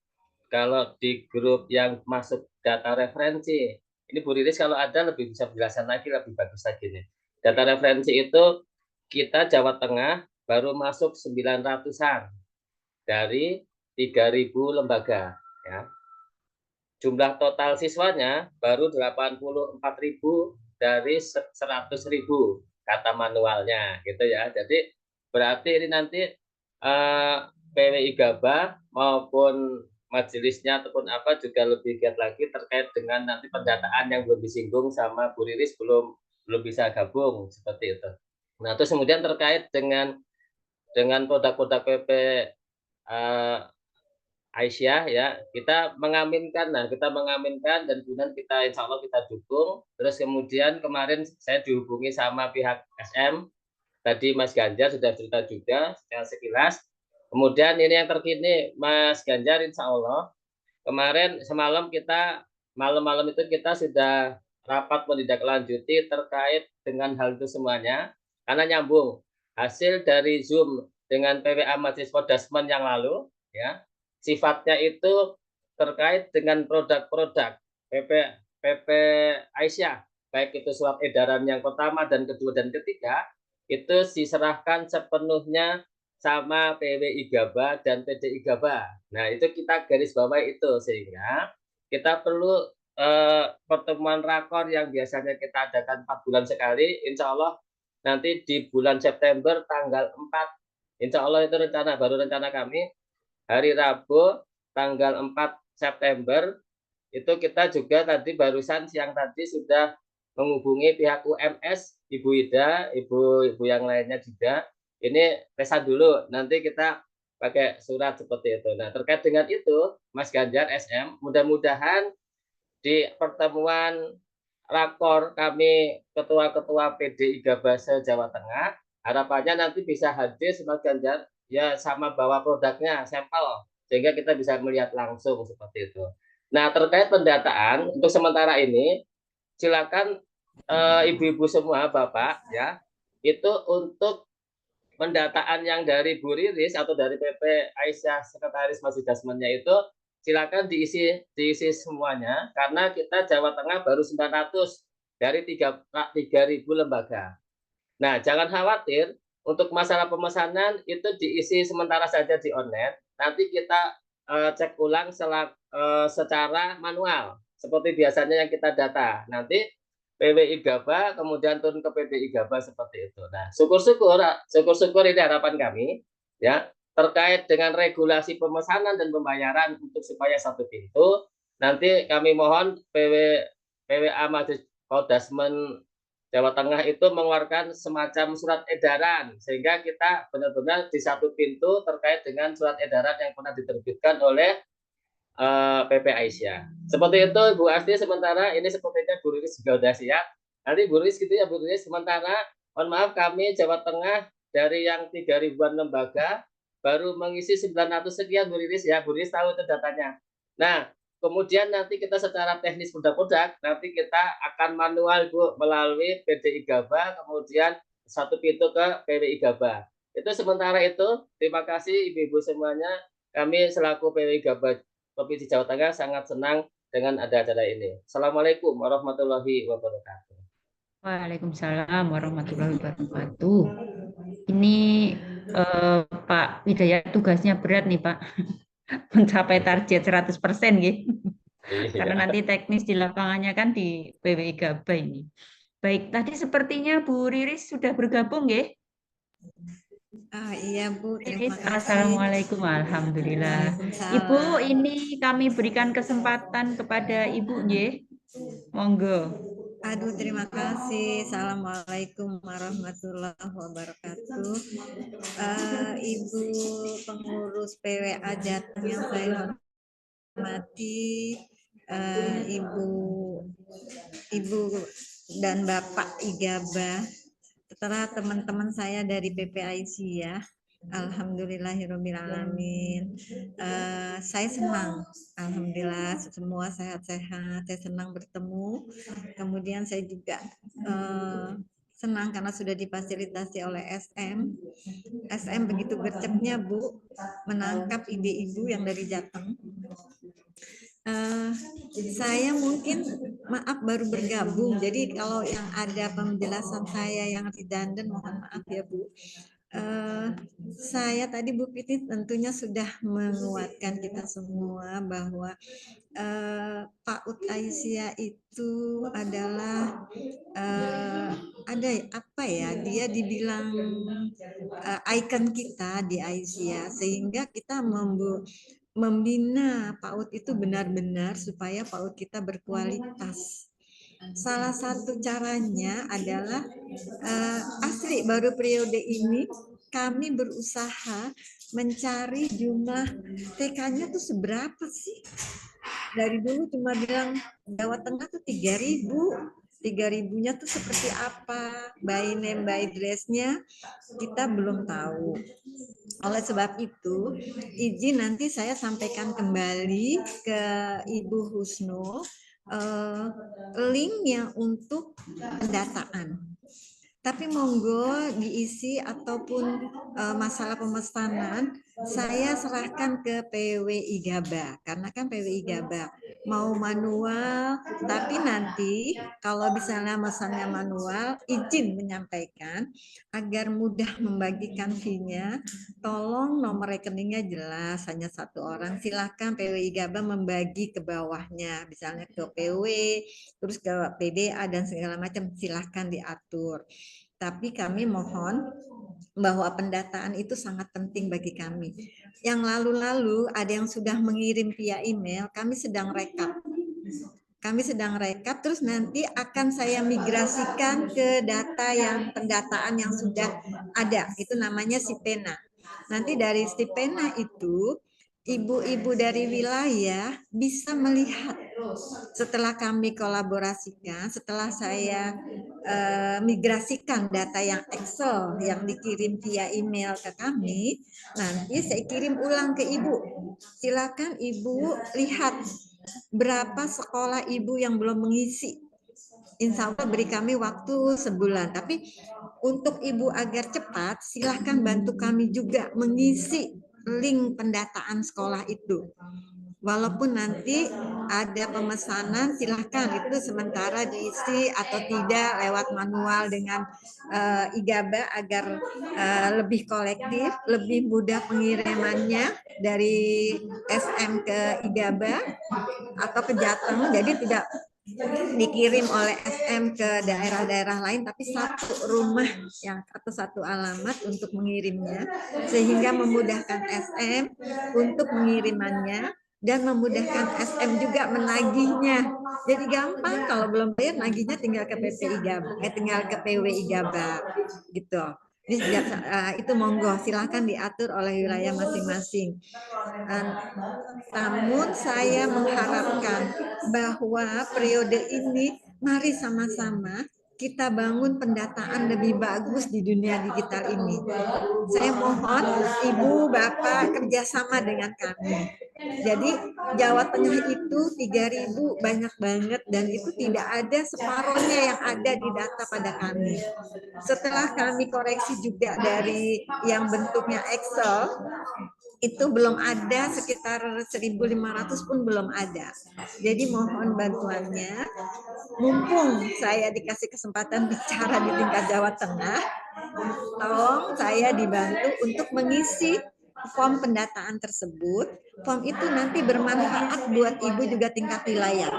Kalau di grup yang masuk data referensi, ini Bu Riris kalau ada lebih bisa menjelaskan lagi, lebih bagus lagi nih. Data referensi itu kita Jawa Tengah baru masuk 900-an dari 3.000 lembaga ya. Jumlah total siswanya baru 84.000 dari 100.000 kata manualnya gitu ya. Jadi berarti ini nanti PWI Gaba maupun majelisnya ataupun apa juga lebih giat lagi terkait dengan nanti pendataan yang belum disinggung sama Bu Riris, belum bisa gabung seperti itu. Nah, terus kemudian terkait dengan produk-produk PP Aisyah ya, kita mengaminkan. Nah, kita mengaminkan dan kemudian kita insya Allah kita dukung. Terus kemudian kemarin saya dihubungi sama pihak SM. Tadi Mas Ganjar sudah cerita juga secara sekilas. Kemudian ini yang terkini Mas Ganjar insya Allah kemarin semalam malam itu kita sudah rapat menindaklanjuti terkait dengan hal itu semuanya, karena nyambung hasil dari Zoom dengan PWA Mahasiswa Dasmen yang lalu ya, sifatnya itu terkait dengan produk-produk PP Aisyah, baik itu surat edaran yang pertama dan kedua dan ketiga itu diserahkan sepenuhnya sama PWI Gaba dan PDI Gaba. Nah, itu kita garis bawahi itu, sehingga kita perlu pertemuan rakor yang biasanya kita adakan 4 bulan sekali, insya Allah nanti di bulan September tanggal 4, insya Allah itu baru rencana kami, hari Rabu tanggal 4 September, itu kita juga tadi barusan siang tadi sudah menghubungi pihak UMS, Ibu Ida, ibu yang lainnya juga. Ini pesan dulu, nanti kita pakai surat seperti itu. Nah, terkait dengan itu, Mas Ganjar SM, mudah-mudahan di pertemuan rakor kami ketua-ketua PDI Gaba se-Jawa Tengah, harapannya nanti bisa hadir Mas Ganjar ya sama bawa produknya, sampel, sehingga kita bisa melihat langsung seperti itu. Nah, terkait pendataan untuk sementara ini, silakan ibu-ibu semua, Bapak, ya, itu untuk pendataan yang dari Bu Riris atau dari PP Aisyah Sekretaris Masjid Dasmennya itu silakan diisi semuanya, karena kita Jawa Tengah baru 900 dari 3.000 lembaga. Nah, jangan khawatir, untuk masalah pemesanan itu diisi sementara saja di online. Nanti kita cek ulang secara manual, seperti biasanya yang kita data. Nanti PWI Gaba kemudian turun ke PDI Gaba seperti itu. Nah, syukur-syukur ini harapan kami, ya, terkait dengan regulasi pemesanan dan pembayaran untuk supaya satu pintu. Nanti kami mohon PWA Masjid Dasmen Jawa Tengah itu mengeluarkan semacam surat edaran, sehingga kita benar-benar di satu pintu terkait dengan surat edaran yang pernah diterbitkan oleh PP Aisyah. Seperti itu Bu Asti, sementara ini sepertinya Bu Riris juga sudah siap. Nanti Bu Riris gitu ya Bu Riris, sementara mohon maaf kami Jawa Tengah dari yang 3.000-an lembaga baru mengisi 900 sekian Bu Riris ya. Bu Riris tahu itu datanya. Nah, kemudian nanti kita secara teknis produk-produk, nanti kita akan manual Bu melalui PDI Gaba, kemudian satu pintu ke PWI Gaba. Itu sementara itu, terima kasih ibu-ibu semuanya. Kami selaku PWI Gaba Provinsi Jawa Tengah sangat senang dengan ada acara ini. Assalamualaikum warahmatullahi wabarakatuh. Waalaikumsalam warahmatullahi wabarakatuh. Ini Pak Widayat tugasnya berat nih Pak, mencapai target 100% gitu. Karena nanti teknis di lapangannya kan di PWI Gaba ini. Baik, tadi sepertinya Bu Riris sudah bergabung ya? Iya Bu, terima kasih. Assalamualaikum, alhamdulillah. Ibu, ini kami berikan kesempatan kepada Ibu, ya. Monggo. Aduh, terima kasih. Assalamualaikum warahmatullahi wabarakatuh. Ibu pengurus PWA Jateng yang saya hormati, Ibu dan Bapak Igaba, setelah teman-teman saya dari PP Aisyah, alhamdulillahirobbilalamin. Saya senang, alhamdulillah semua sehat-sehat. Saya senang bertemu. Kemudian saya juga senang karena sudah difasilitasi oleh SM. SM begitu gercepnya Bu menangkap ide Ibu yang dari Jateng. Saya mungkin maaf baru bergabung, jadi kalau yang ada penjelasan saya yang redundant mohon maaf ya Bu. Saya tadi Bu Piti tentunya sudah menguatkan kita semua bahwa PAUD Aisyah itu adalah ada apa ya, dia dibilang ikon kita di Aisyah, sehingga kita membina PAUD itu benar-benar supaya PAUD kita berkualitas. Salah satu caranya adalah asli baru periode ini kami berusaha mencari jumlah TK-nya tuh seberapa sih. Dari dulu cuma bilang Jawa Tengah tuh 3.000. 3.000-nya tuh seperti apa, by name, by dress-nya kita belum tahu. Oleh sebab itu, izin nanti saya sampaikan kembali ke Ibu Husnul link yang untuk pendataan. Tapi monggo diisi ataupun masalah pemesanan saya serahkan ke PWI Gaba, karena kan PWI Gaba mau manual, tapi nanti kalau misalnya mesannya manual, izin menyampaikan agar mudah membagikan fee-nya, tolong nomor rekeningnya jelas, hanya satu orang, silahkan PWI Gaba membagi ke bawahnya, misalnya ke PW, terus ke PDA dan segala macam, silahkan diatur. Tapi kami mohon bahwa pendataan itu sangat penting bagi kami. Yang lalu-lalu ada yang sudah mengirim via email, kami sedang rekap. Terus nanti akan saya migrasikan ke data yang pendataan yang sudah ada. Itu namanya Sipena. Nanti dari Sipena itu ibu-ibu dari wilayah bisa melihat setelah kami kolaborasikan, setelah saya migrasikan data yang Excel yang dikirim via email ke kami, nanti saya kirim ulang ke ibu. Silakan ibu lihat berapa sekolah ibu yang belum mengisi. Insya Allah beri kami waktu sebulan. Tapi untuk ibu agar cepat, silahkan bantu kami juga mengisi link pendataan sekolah itu. Walaupun nanti ada pemesanan, silahkan itu sementara diisi atau tidak lewat manual dengan IGABA agar lebih kolektif, lebih mudah pengirimannya dari SM ke IGABA atau ke Jateng. Jadi tidak dikirim oleh SM ke daerah-daerah lain, tapi satu rumah yang atau satu alamat untuk mengirimnya, sehingga memudahkan SM untuk pengirimannya dan memudahkan SM juga menagihnya. Jadi gampang, kalau belum bayar nagihnya tinggal ke PPI Gaba, tinggal ke PWI Gaba gitu. Jadi, itu monggo silakan diatur oleh wilayah masing-masing. Namun saya mengharapkan bahwa periode ini mari sama-sama kita bangun pendataan lebih bagus di dunia digital ini. Saya mohon Ibu, Bapak kerjasama dengan kami. Jadi Jawa Tengah itu 3.000 banyak banget dan itu tidak ada separohnya yang ada di data pada kami. Setelah kami koreksi juga dari yang bentuknya Excel, itu belum ada, sekitar 1.500 pun belum ada. Jadi mohon bantuannya, mumpung saya dikasih kesempatan bicara di tingkat Jawa Tengah, tolong saya dibantu untuk mengisi form pendataan tersebut. Form itu nanti bermanfaat buat Ibu juga tingkat wilayah.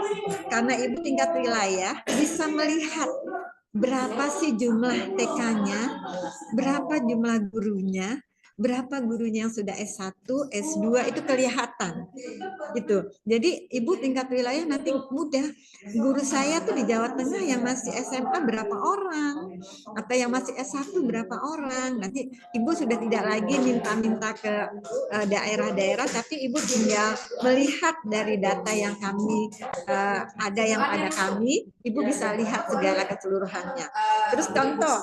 Karena Ibu tingkat wilayah bisa melihat berapa sih jumlah TK-nya, berapa jumlah gurunya, berapa gurunya yang sudah S1, S2 itu kelihatan. Gitu. Jadi Ibu tingkat wilayah nanti mudah. Guru saya tuh di Jawa Tengah yang masih SMA berapa orang, atau yang masih S1 berapa orang. Nanti Ibu sudah tidak lagi minta-minta ke daerah-daerah, tapi Ibu tinggal melihat dari data yang kami ada yang pada kami, Ibu bisa lihat segala keseluruhannya. Terus contoh,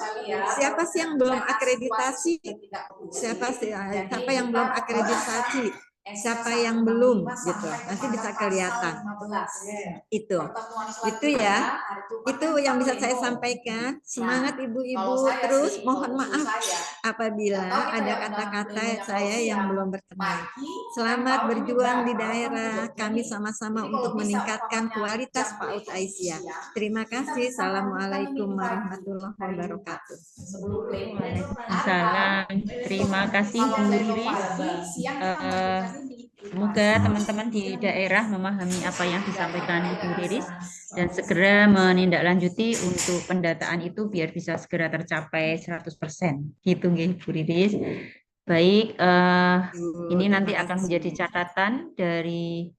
siapa sih yang belum akreditasi? Siapa yang belum akreditasi, siapa yang belum gitu, nanti bisa kelihatan. Itu ya, itu yang bisa saya sampaikan. Semangat ibu-ibu, terus mohon maaf apabila ada kata-kata saya yang belum berkenan. Selamat berjuang di daerah, kami sama-sama untuk meningkatkan kualitas PAUD Aisyah. Terima kasih. Assalamualaikum warahmatullahi wabarakatuh. Waalaikumsalam. Terima kasih Bu Riris. Semoga teman-teman di daerah memahami apa yang disampaikan Bu Riris dan segera menindaklanjuti untuk pendataan itu biar bisa segera tercapai 100%. Gitu nggih Bu Riris. Baik, ini nanti akan menjadi catatan dari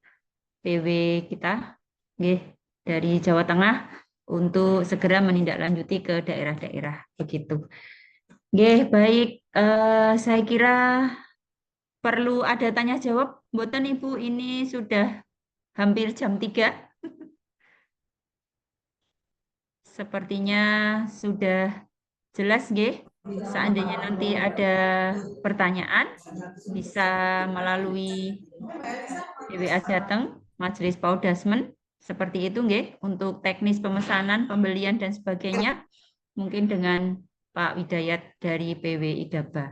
PW kita nggih, dari Jawa Tengah untuk segera menindaklanjuti ke daerah-daerah begitu. Nggih, baik, saya kira perlu ada tanya jawab, mboten Ibu, ini sudah hampir jam 3. Sepertinya sudah jelas nggih. Seandainya nanti ada pertanyaan bisa melalui PWA Jateng, Majelis Paudasmen, seperti itu nggih, untuk teknis pemesanan, pembelian dan sebagainya. Mungkin dengan Pak Widayat dari PWI Gabah.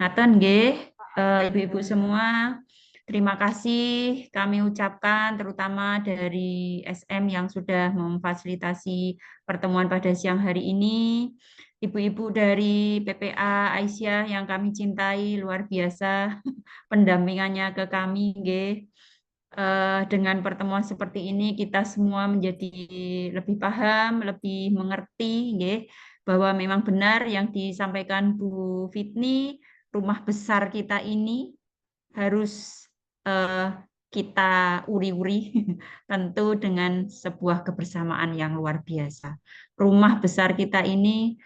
Ngaten nggih, Ibu-ibu semua, terima kasih kami ucapkan terutama dari SM yang sudah memfasilitasi pertemuan pada siang hari ini. Ibu-ibu dari PPA Aisyah yang kami cintai luar biasa pendampingannya ke kami nggih. Dengan pertemuan seperti ini kita semua menjadi lebih paham, lebih mengerti nggih, bahwa memang benar yang disampaikan Bu Fitni, rumah besar kita ini harus kita uri-uri tentu dengan sebuah kebersamaan yang luar biasa. Rumah besar kita ini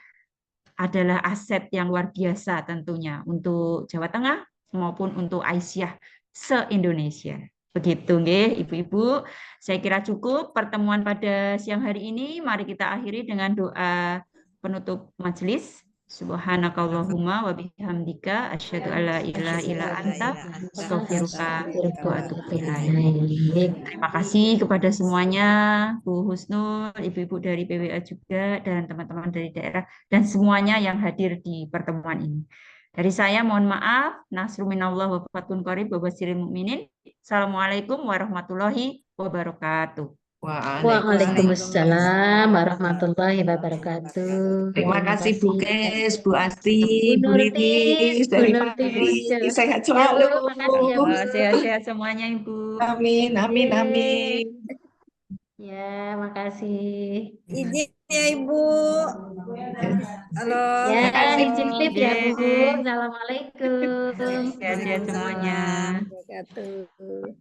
adalah aset yang luar biasa tentunya untuk Jawa Tengah maupun untuk Aisyah se-Indonesia. Begitu nggih, Ibu-ibu. Saya kira cukup pertemuan pada siang hari ini. Mari kita akhiri dengan doa penutup majelis. Subhanakallahumma wa bihamdika asyhadu alla ilaha illa anta astaghfiruka wa atubu ilaik. Terima kasih kepada semuanya, Bu Husnul, Ibu-ibu dari PWA juga dan teman-teman dari daerah dan semuanya yang hadir di pertemuan ini. Dari saya mohon maaf, nasru minallah wa fathun qarib wa basyiril mukminin. Assalamualaikum warahmatullahi wabarakatuh. Waalaikumsalam warahmatullahi wabarakatuh. Terima kasih Bu Kes, Bu Asti, Bu Bu Nurti, Lilis Bu dari Nurti, Bu Pati. Jo. Sehat Ya, selalu. Bu, makasih ya, Bu. Sehat-sehat semuanya, Ibu. Amin, amin, amin. Ya, makasih. Izin ya Ibu. Halo. Ya, Makasih, izin Bu. live ya, Bu. Nggih. Assalamualaikum. Sehat-sehat semuanya. Wabarakatuh.